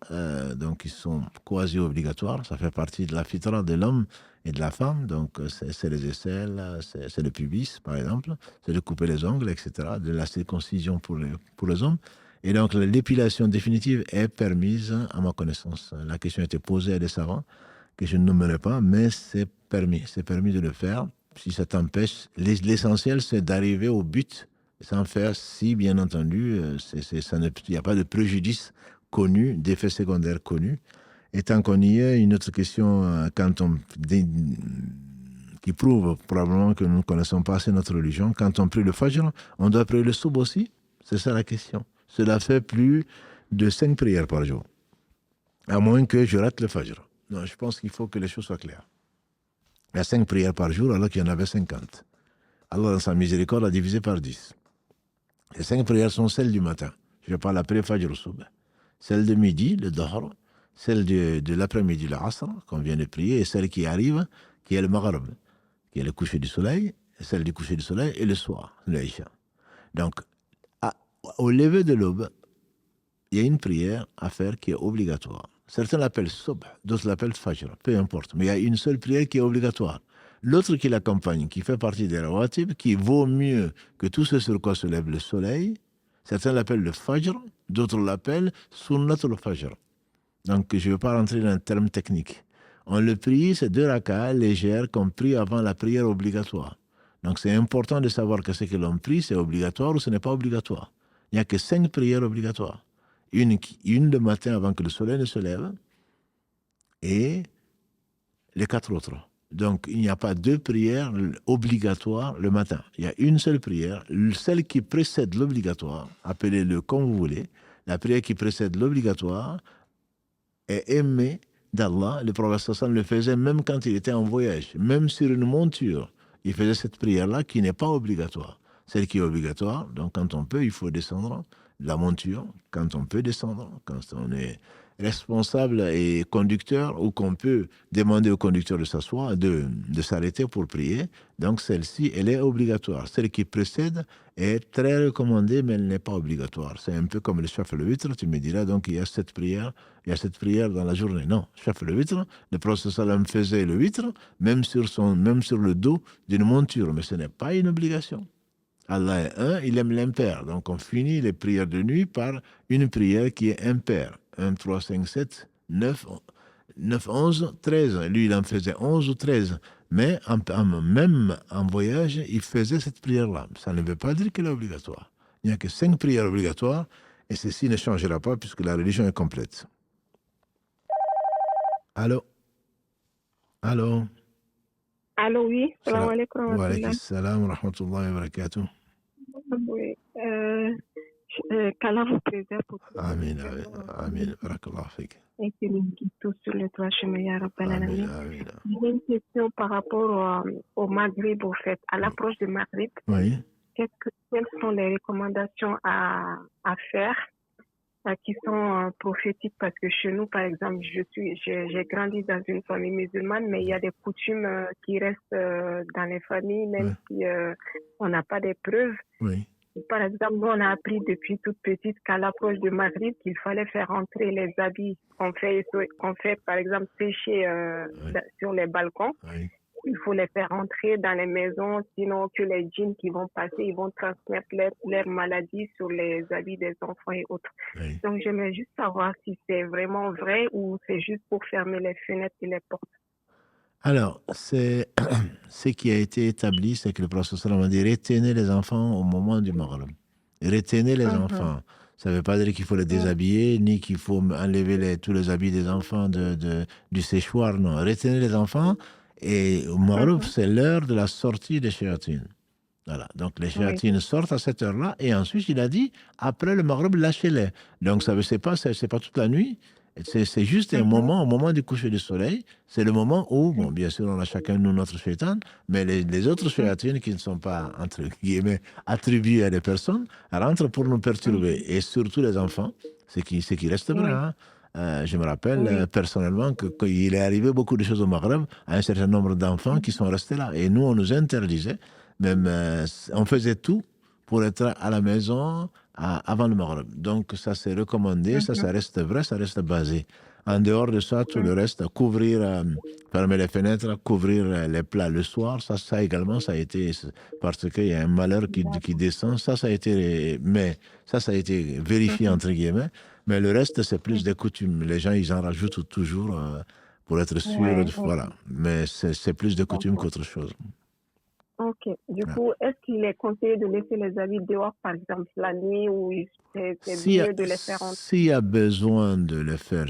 donc qui sont quasi obligatoires. Ça fait partie de la fitra de l'homme et de la femme, donc c'est les aisselles, c'est le pubis par exemple, c'est de couper les ongles, etc., de la circoncision pour les hommes. Et donc l'épilation définitive est permise à ma connaissance. La question a été posée à des savants que je ne nommerai pas, mais c'est permis de le faire. Si ça t'empêche, l'essentiel c'est d'arriver au but sans faire si, bien entendu, il n'y a pas de préjudice connu, d'effet secondaire connu. Et tant qu'on y est, une autre question qui prouve probablement que nous ne connaissons pas assez notre religion. Quand on prie le Fajr, on doit prier le Soub aussi? C'est ça la question. Cela fait plus de 5 prières par jour, à moins que je rate le Fajr. Non, je pense qu'il faut que les choses soient claires. Il y a 5 prières par jour alors qu'il y en avait 50. Allah, dans sa miséricorde, a divisé par 10. Les 5 prières sont celles du matin. Je parle après Fajr Soub. Celle de midi, le Dahr, celle de l'après-midi, le Asr, qu'on vient de prier, et celle qui arrive, qui est le Maghrib, qui est le coucher du soleil, et celle du coucher du soleil, et le soir, le Isha. Donc, au lever de l'aube, il y a une prière à faire qui est obligatoire. Certains l'appellent Subh, d'autres l'appellent Fajr, peu importe. Mais il y a une seule prière qui est obligatoire. L'autre qui l'accompagne, qui fait partie des rawatib, qui vaut mieux que tout ce sur quoi se lève le soleil, certains l'appellent le Fajr, d'autres l'appellent Sunnatul Fajr. Donc, je ne veux pas rentrer dans un terme technique. On le prie, c'est 2 rakas légères qu'on prie avant la prière obligatoire. Donc, c'est important de savoir que ce que l'on prie, c'est obligatoire ou ce n'est pas obligatoire. Il n'y a que 5 prières obligatoires. Une le matin avant que le soleil ne se lève et les 4 autres. Donc, il n'y a pas 2 prières obligatoires le matin. Il y a une seule prière, celle qui précède l'obligatoire, appelez-le comme vous voulez. La prière qui précède l'obligatoire est aimée d'Allah. Le prophète sallallahu le faisait même quand il était en voyage, même sur une monture. Il faisait cette prière-là qui n'est pas obligatoire. Celle qui est obligatoire, donc quand on peut, il faut descendre de la monture, quand on peut descendre, quand on est responsable et conducteur, ou qu'on peut demander au conducteur de s'asseoir, de s'arrêter pour prier. Donc celle-ci, elle est obligatoire. Celle qui précède est très recommandée, mais elle n'est pas obligatoire. C'est un peu comme le shaf le witr, tu me diras, donc il y a cette prière dans la journée. Non, shaf le witr, le prophète sallam faisait le witr, même sur le dos d'une monture, mais ce n'est pas une obligation. Allah est un, il aime l'impair. Donc on finit les prières de nuit par une prière qui est impaire. 1, 3, 5, 7, 9, 11, 13. Lui, il en faisait 11 ou 13. Mais même en voyage, il faisait cette prière-là. Ça ne veut pas dire qu'elle est obligatoire. Il n'y a que 5 prières obligatoires et ceci ne changera pas puisque la religion est complète. Allô? Allô? Allô, oui. Salam alaikum. Wa alaikum salam wa rahmatullahi wa barakatuh. Oui. Qu'Allah vous préserve pour tout. Amin. Barakallah fik. Et qu'il nous guide tous sur le droit chemin, ya Rabbal Alamin. J'ai une question par rapport au Maghrib, au fait. À l'approche du Maghrib, oui. Quelles sont les recommandations à faire qui sont prophétiques? Parce que chez nous, par exemple, j'ai grandi dans une famille musulmane, mais il y a des coutumes qui restent dans les familles, même si on n'a pas de preuves. Oui. Par exemple, nous, on a appris depuis toute petite qu'à l'approche du Maghrib, qu'il fallait faire entrer les habits qu'on fait, par exemple, sécher sur les balcons. Oui. Il faut les faire entrer dans les maisons, sinon que les djinns qui vont passer, ils vont transmettre leurs maladies sur les habits des enfants et autres. Oui. Donc, j'aimerais juste savoir si c'est vraiment vrai ou c'est juste pour fermer les fenêtres et les portes. Alors, ce qui a été établi, c'est que le prophète sallallahu alayhi wa sallam a dit retenez les enfants au moment du Maghrib. Retenez les enfants. Ça ne veut pas dire qu'il faut les déshabiller, ni qu'il faut enlever tous les habits des enfants du séchoir. Non, retenez les enfants. Et au Maghrib, c'est l'heure de la sortie des shayatines. Voilà. Donc les shayatines sortent à cette heure-là, et ensuite il a dit après le Maghrib, lâchez-les. Donc ça c'est pas toute la nuit. C'est juste un moment, au moment du coucher du soleil, c'est le moment où, bon, bien sûr, on a chacun de nous notre shaitan, mais les autres shayatines qui ne sont pas, entre guillemets, attribuées à des personnes, rentrent pour nous perturber. Et surtout les enfants, c'est qui reste vrai. Hein. Je me rappelle personnellement qu'il est arrivé beaucoup de choses au Maghreb à un certain nombre d'enfants qui sont restés là. Et nous, on nous interdisait, même on faisait tout pour être à la maison avant le Maghreb. Donc ça c'est recommandé, ça reste vrai, ça reste basé. En dehors de ça, tout le reste, couvrir, fermer les fenêtres, couvrir les plats le soir, ça également, ça a été, parce qu'il y a un malheur qui descend, ça a été, mais ça a été vérifié entre guillemets, mais le reste, c'est plus des coutumes. Les gens, ils en rajoutent toujours pour être sûrs, voilà. Mais c'est plus de coutumes qu'autre chose. Ok. Du coup, est-ce qu'il est conseillé de laisser les habits dehors, par exemple, la nuit, ou c'est mieux de les faire entrer? S'il y a besoin de les faire,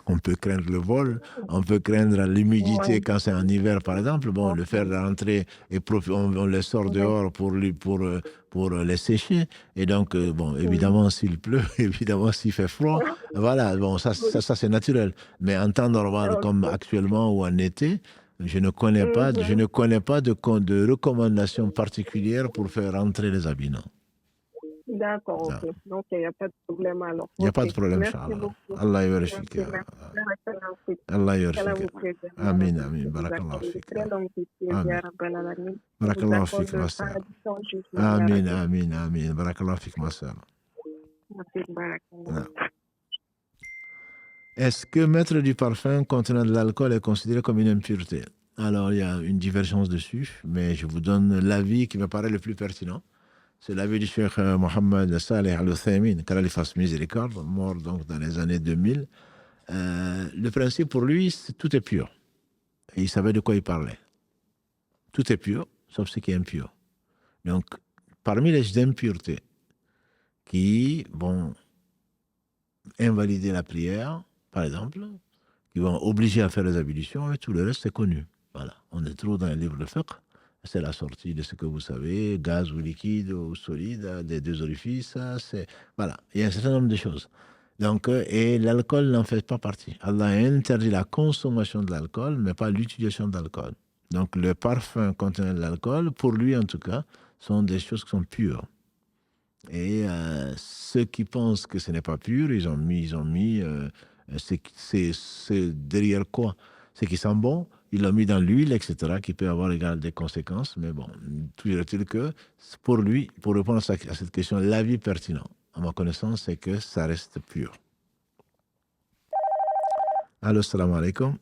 on peut craindre le vol, on peut craindre l'humidité quand c'est en hiver, par exemple. Bon, le faire rentrer et on les sort dehors pour les sécher. Et donc, bon, évidemment, s'il pleut, évidemment, s'il fait froid, voilà, bon, ça c'est naturel. Mais en temps normal, comme actuellement ou en été, je ne connais pas de recommandations particulières pour faire rentrer les habits, non. D'accord, ok. Donc, il n'y a pas de problème alors. Il n'y a pas de problème, Inch'Allah. Allah ybarashik. Allah ybarashik. Amin, amin. Barakallahu fik. Barakallahu fik, ma sœur. Amin, amin, amin. Barakallahu fik, ma sœur. Est-ce que mettre du parfum contenant de l'alcool est considéré comme une impureté? Alors, il y a une divergence dessus, mais je vous donne l'avis qui me paraît le plus pertinent. C'est l'avis du Cheikh Mohammed Saleh Al-Uthaymin, qu'Allah fasse miséricorde, mort donc dans les années 2000. Le principe pour lui, tout est pur. Et il savait de quoi il parlait. Tout est pur, sauf ce qui est impur. Donc, parmi les impuretés qui vont invalider la prière, par exemple, qui vont obliger à faire les ablutions, et tout le reste, c'est connu. Voilà. On est trop dans les livres de fiqh. C'est la sortie de ce que vous savez, gaz ou liquide ou solide, des deux orifices. Voilà, il y a un certain nombre de choses. Donc, et l'alcool n'en fait pas partie. Allah a interdit la consommation de l'alcool, mais pas l'utilisation de l'alcool. Donc, le parfum contenant de l'alcool, pour lui en tout cas, sont des choses qui sont pures. Et ceux qui pensent que ce n'est pas pur, ils ont mis c'est derrière quoi? C'est qui sent bon, ils l'ont mis dans l'huile, etc., qui peut avoir des conséquences. Mais bon, toujours est-il que pour lui, pour répondre à cette question, l'avis pertinent, à ma connaissance, c'est que ça reste pur. Allô, salam alaikum.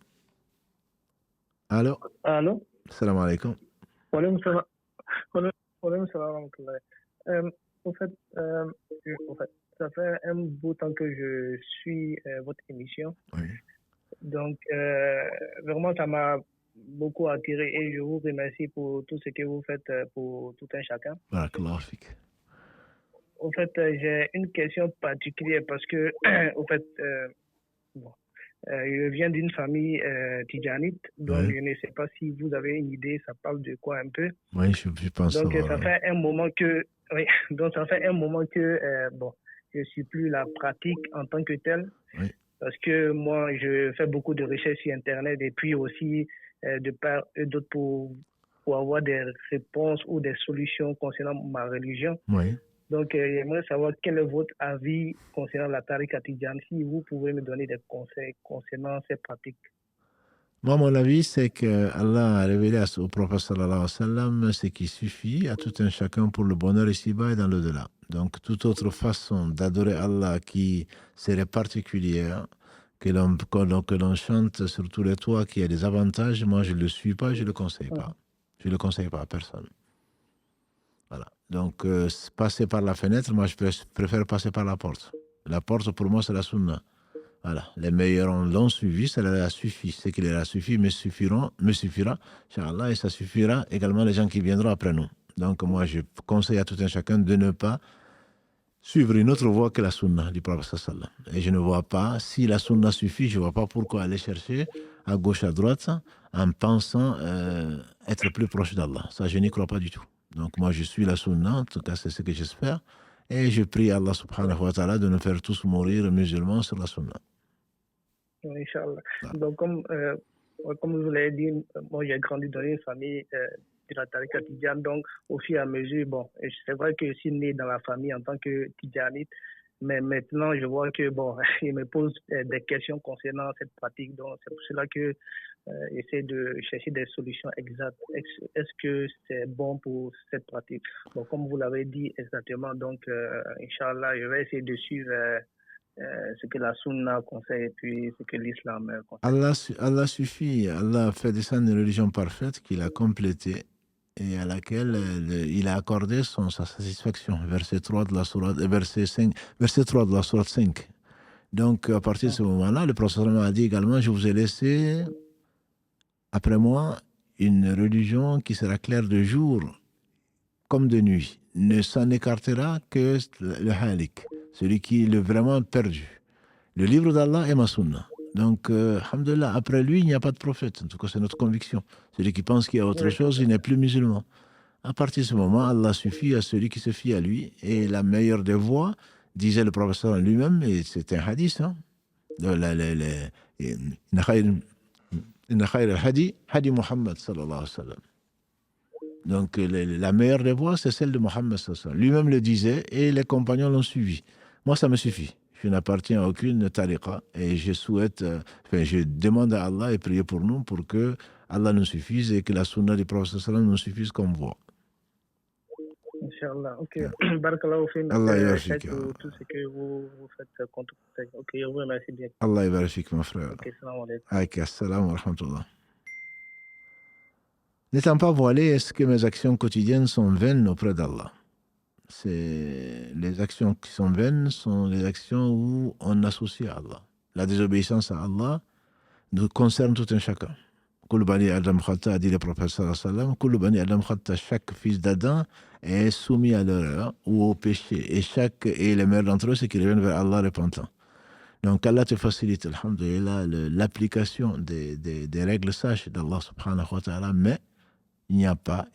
Allô? Allô? Salam alaikum. En fait, ça fait un bout de temps que je suis votre émission. Oui. Donc, vraiment, ça m'a beaucoup attiré et je vous remercie pour tout ce que vous faites pour tout un chacun. Barakallahu fik. En fait, j'ai une question particulière parce que, en fait, je viens d'une famille tidjanite, donc je ne sais pas si vous avez une idée, ça parle de quoi un peu. Oui, je pense. Donc, ça fait un moment que, je suis plus la pratique en tant que telle. Oui. Parce que moi, je fais beaucoup de recherches sur Internet et puis aussi de part et d'autre pour avoir des réponses ou des solutions concernant ma religion. Oui. Donc, j'aimerais savoir quel est votre avis concernant la tariqa tidjane, si vous pouvez me donner des conseils concernant ces pratiques. Moi, mon avis, c'est que Allah a révélé au prophète sallallahu alayhi wa sallam ce qui suffit à tout un chacun pour le bonheur ici-bas et dans l'au-delà. Donc, toute autre façon d'adorer Allah qui serait particulière, que l'on chante sur tous les toits, qui a des avantages, moi, je ne le suis pas, je ne le conseille pas. Je ne le conseille pas à personne. Voilà. Donc, passer par la fenêtre, moi, je préfère passer par la porte. La porte, pour moi, c'est la sunna. Voilà, les meilleurs l'ont suivi, ça leur a suffi. Ce qui leur a suffi me suffira, Inch'Allah, et ça suffira également les gens qui viendront après nous. Donc moi, je conseille à tout un chacun de ne pas suivre une autre voie que la sunna du prophète sallallahu. Et je ne vois pas, si la sunna suffit, je ne vois pas pourquoi aller chercher à gauche, à droite, en pensant être plus proche d'Allah. Ça, je n'y crois pas du tout. Donc moi, je suis la sunna, en tout cas, c'est ce que j'espère. Et je prie Allah subhanahu wa ta'ala de nous faire tous mourir musulmans sur la sunna. Inch'Allah. Donc, comme vous l'avez dit, moi j'ai grandi dans une famille de la tariqa tidjane, donc au fur et à mesure, c'est vrai que je suis né dans la famille en tant que tidjanite, Mais maintenant, je vois que, bon, il me pose des questions concernant cette pratique. Donc, c'est pour cela que j'essaie de chercher des solutions exactes. Est-ce que c'est bon pour cette pratique? Bon, comme vous l'avez dit exactement, donc, Inch'Allah, je vais essayer de suivre ce que la Sunna conseille et puis ce que l'Islam conseille. Allah suffit. Allah a fait descendre une religion parfaite qu'il a complétée et à laquelle il a accordé sa satisfaction. Verset 3 de la sourate, verset 3 de la sourate 5. Donc, à partir de ce moment-là, le prophète a dit également, je vous ai laissé, après moi, une religion qui sera claire de jour comme de nuit. Ne s'en écartera que le halik, celui qui est vraiment perdu. Le livre d'Allah est ma sunna. Donc, alhamdoulilah, après lui, il n'y a pas de prophète. En tout cas, c'est notre conviction. Celui qui pense qu'il y a autre chose, il n'est plus musulman. À partir de ce moment, Allah suffit à celui qui se fie à lui. Et la meilleure des voies, disait le professeur lui-même, et c'est un hadith, hein, Inna khayr al-hadi, hadi Muhammad sallallahu alayhi wa sallam. Donc, la meilleure des voies, c'est celle de Muhammad sallallahu alayhi wa sallam. Lui-même le disait, et les compagnons l'ont suivi. Moi, ça me suffit. Je n'appartiens à aucune tariqa et je souhaite, je demande à Allah et prier pour nous pour que Allah nous suffise et que la sunna du prophète sallam nous suffise comme voie. Inch'Allah, ok. Barakallahu fi. Allah yarfik. Tout ce que vous faites contre. Ok, je vous remercie bien. Allah yarfik, mon frère. Ok, salam alaikum. Aïk, assalam wa rahmatullah. N'étant pas voilé, est-ce que mes actions quotidiennes sont vaines auprès d'Allah? Les actions qui sont vaines sont les actions où on associe à Allah. La désobéissance à Allah nous concerne tout un chacun. Kul bani Adam khata, a dit le prophète sallallahu alayhi wa sallam, Kul bani Adam khata, chaque fils d'Adam est soumis à l'erreur ou au péché. Et les meilleurs d'entre eux, c'est qu'ils reviennent vers Allah repentant. Donc Allah te facilite, alhamdulillah, l'application des règles sages d'Allah subhanahu wa ta'ala, mais il n'y a pas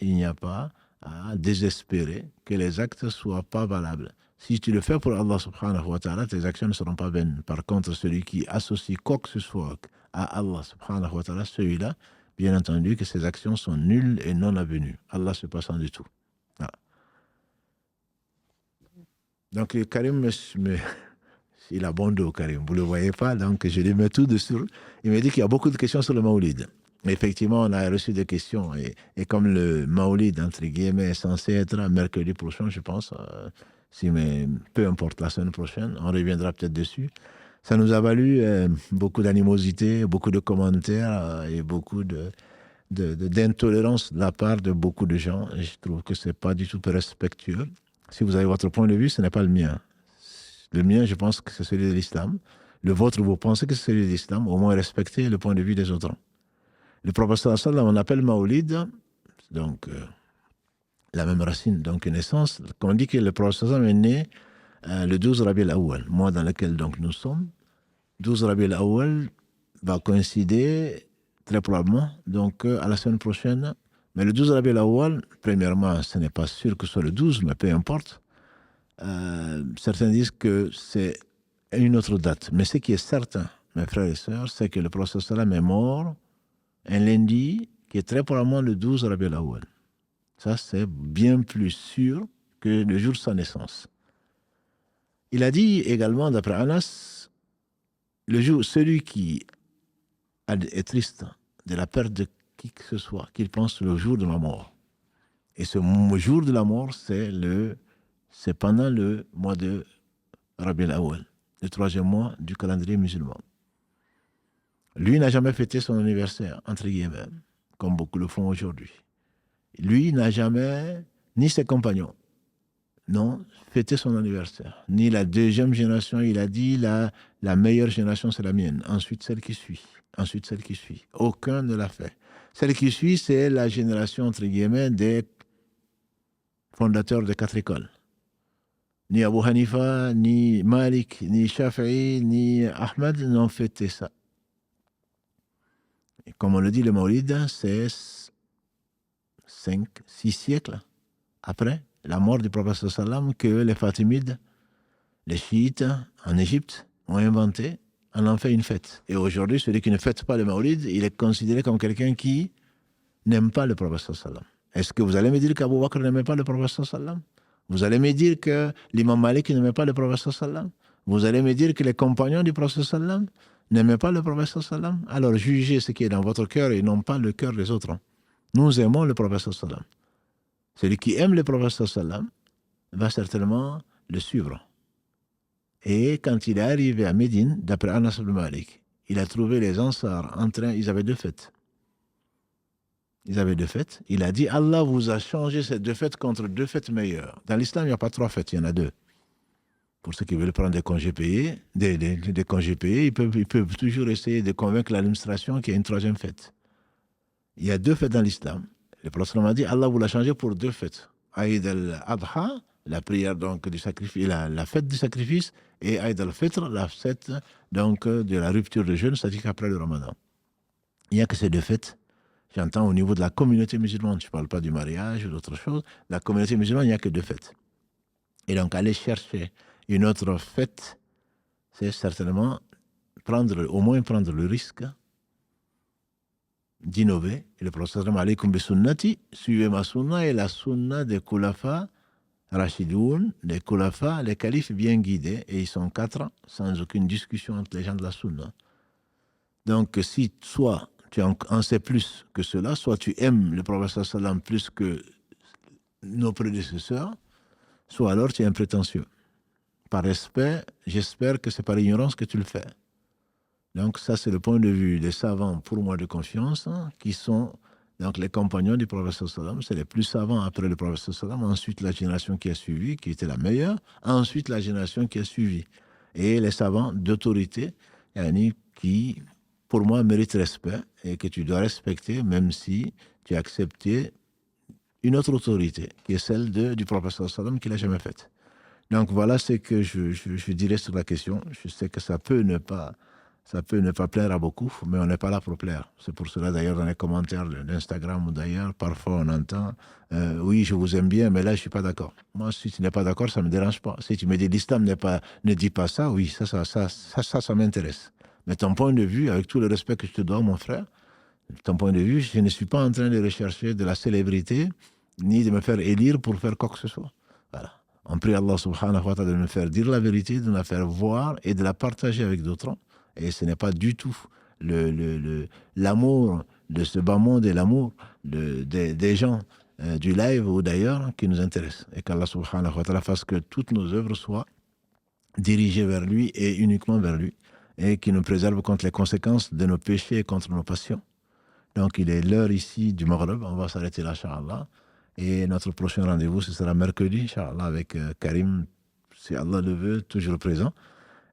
à désespérer que les actes ne soient pas valables. Si tu le fais pour Allah subhanahu wa ta'ala, tes actions ne seront pas vaines. Par contre, celui qui associe quoi que ce soit à Allah subhanahu wa ta'ala, celui-là, bien entendu que ses actions sont nulles et non avenues. Allah se passant du tout. Voilà. Donc Karim, il a bon dos, Karim, vous ne le voyez pas, donc je lui mets tout dessus. Il me dit qu'il y a beaucoup de questions sur le Maoulid. Effectivement, on a reçu des questions et comme le Maoulid, entre guillemets, est censé être mercredi prochain, je pense, mais peu importe, la semaine prochaine, on reviendra peut-être dessus. Ça nous a valu beaucoup d'animosité, beaucoup de commentaires et beaucoup d'intolérance de la part de beaucoup de gens. Et je trouve que ce n'est pas du tout respectueux. Si vous avez votre point de vue, ce n'est pas le mien. Le mien, je pense que c'est celui de l'islam. Le vôtre, vous pensez que c'est celui de l'islam. Au moins, respectez le point de vue des autres. Le prophète sallallahu alayhi wa sallam, on appelle Maoulid, donc la même racine, donc naissance. On dit que le prophète sallallahu alayhi wa sallam est né le 12 Rabi al-Awwal, mois dans lequel donc nous sommes. 12 Rabi al-Awwal va coïncider très probablement donc à la semaine prochaine. Mais le 12 Rabi al-Awwal, premièrement, ce n'est pas sûr que ce soit le 12, mais peu importe. Certains disent que c'est une autre date. Mais ce qui est certain, mes frères et sœurs, c'est que le prophète sallallahu alayhi wa sallam est mort un lundi qui est très probablement le 12 Rabi al-Awwal. Ça, c'est bien plus sûr que le jour de sa naissance. Il a dit également, d'après Anas, celui qui est triste de la perte de qui que ce soit, qu'il pense le jour de la mort. Et ce jour de la mort, c'est pendant le mois de Rabi al-Awwal, le 3e mois du calendrier musulman. Lui n'a jamais fêté son anniversaire, entre guillemets, comme beaucoup le font aujourd'hui. Lui n'a jamais, ni ses compagnons, non, fêté son anniversaire. Ni la deuxième génération, il a dit, la meilleure génération, c'est la mienne. Ensuite, celle qui suit. Ensuite, celle qui suit. Aucun ne l'a fait. Celle qui suit, c'est la génération, entre guillemets, des fondateurs des 4 écoles. Ni Abu Hanifa, ni Malik, ni Shafi'i, ni Ahmed n'ont fêté ça. Et comme on le dit, le Maulid, c'est 5-6 siècles après la mort du prophète sallam que les Fatimides, les chiites en Égypte, ont inventé, en en fait une fête. Et aujourd'hui, celui qui ne fête pas le Maulid, il est considéré comme quelqu'un qui n'aime pas le prophète sallam. Est-ce que vous allez me dire qu'Abou Bakr n'aimait pas le prophète sallam? Vous allez me dire que l'imam Malik n'aimait pas le prophète sallam. Vous allez me dire que les compagnons du prophète sallam n'aimaient pas le prophète sallam. Alors jugez ce qui est dans votre cœur et non pas le cœur des autres. Nous aimons le prophète sallam. Celui qui aime le prophète sallam va certainement le suivre. Et quand il est arrivé à Médine, d'après Anas ibn Malik, il a trouvé les Ansar en train, ils avaient 2 fêtes. Ils avaient 2 fêtes. Il a dit, Allah vous a changé ces 2 fêtes contre 2 fêtes meilleures. Dans l'islam, il n'y a pas 3 fêtes, il y en a 2. Pour ceux qui veulent prendre des congés payés, des congés payés, ils peuvent toujours essayer de convaincre l'administration qu'il y a une 3e fête. Il y a 2 fêtes dans l'islam. Le prophète a dit, Allah vous l'a changé pour 2 fêtes. Aïd al-Adha, la prière donc du sacrifice, la fête du sacrifice, et Aïd al-Fitr, la fête donc de la rupture de jeûne, c'est-à-dire qu'après le Ramadan. Il n'y a que ces 2 fêtes. J'entends au niveau de la communauté musulmane, je ne parle pas du mariage ou d'autre chose. La communauté musulmane, il n'y a que 2 fêtes. Et donc aller chercher une autre fête, c'est certainement au moins prendre le risque d'innover. Et le prophète alaykoum bi sunnati, suivez ma sunna et la sunna des khulafa Rashidoun, les khulafa, les califes bien guidés, et ils sont 4, sans aucune discussion entre les gens de la sunna. Donc si soit tu en sais plus que cela, soit tu aimes le prophète sallam plus que nos prédécesseurs, soit alors tu es un prétentieux. Par respect, j'espère que c'est par ignorance que tu le fais. Donc ça, c'est le point de vue des savants, pour moi, de confiance, qui sont donc les compagnons du prophète sallam. C'est les plus savants après le prophète sallam. Ensuite, la génération qui a suivi, qui était la meilleure. Ensuite, la génération qui a suivi. Et les savants d'autorité, qui, pour moi, méritent respect et que tu dois respecter, même si tu as accepté une autre autorité, qui est celle du prophète sallam, qu'il n'a jamais faite. Donc voilà ce que je dirais sur la question. Je sais que ça peut ne pas plaire à beaucoup, mais on n'est pas là pour plaire. C'est pour cela d'ailleurs dans les commentaires d'Instagram ou d'ailleurs, parfois on entend oui, je vous aime bien, mais là je ne suis pas d'accord. Moi, si tu n'es pas d'accord, ça ne me dérange pas. Si tu me dis l'islam ne dit pas ça, oui, ça m'intéresse. Mais ton point de vue, avec tout le respect que je te dois, mon frère, ton point de vue, je ne suis pas en train de rechercher de la célébrité, ni de me faire élire pour faire quoi que ce soit. Voilà. On prie Allah subhanahu wa ta'ala de me faire dire la vérité, de me la faire voir et de la partager avec d'autres. Et ce n'est pas du tout l'amour de ce bas monde et l'amour des gens du live ou d'ailleurs qui nous intéresse. Et qu'Allah subhanahu wa ta'ala fasse que toutes nos œuvres soient dirigées vers lui et uniquement vers lui. Et qui nous préserve contre les conséquences de nos péchés et contre nos passions. Donc il est l'heure ici du Maghreb. On va s'arrêter là, Inch'Allah. Et notre prochain rendez-vous, ce sera mercredi, Inch'Allah, avec Karim, si Allah le veut, toujours présent.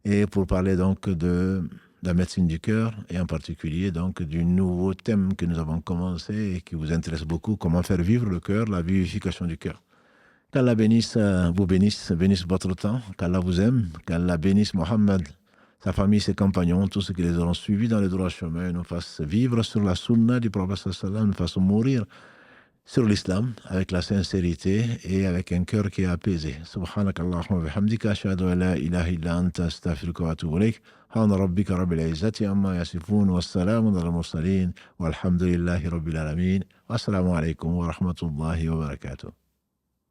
Et pour parler donc de la médecine du cœur, et en particulier donc du nouveau thème que nous avons commencé et qui vous intéresse beaucoup, comment faire vivre le cœur, la vivification du cœur. Qu'Allah vous bénisse votre temps, qu'Allah vous aime, qu'Allah bénisse Mohammed, sa famille, ses compagnons, tous ceux qui les auront suivis dans le droit chemin, nous fassent vivre sur la sunna du prophète sallam, nous fassent mourir sur l'islam avec la sincérité et avec un cœur qui est apaisé. Subhanakallahumma wa bihamdika ashhadu an la ilaha illa anta astaghfiruka wa atubu ilayk. Subhana rabbika rabbil izzati amma yasifun wa salamun alal mursalin walhamdulillahi rabbil alamin. Wassalamu alaykum wa rahmatullahi wa barakatuh.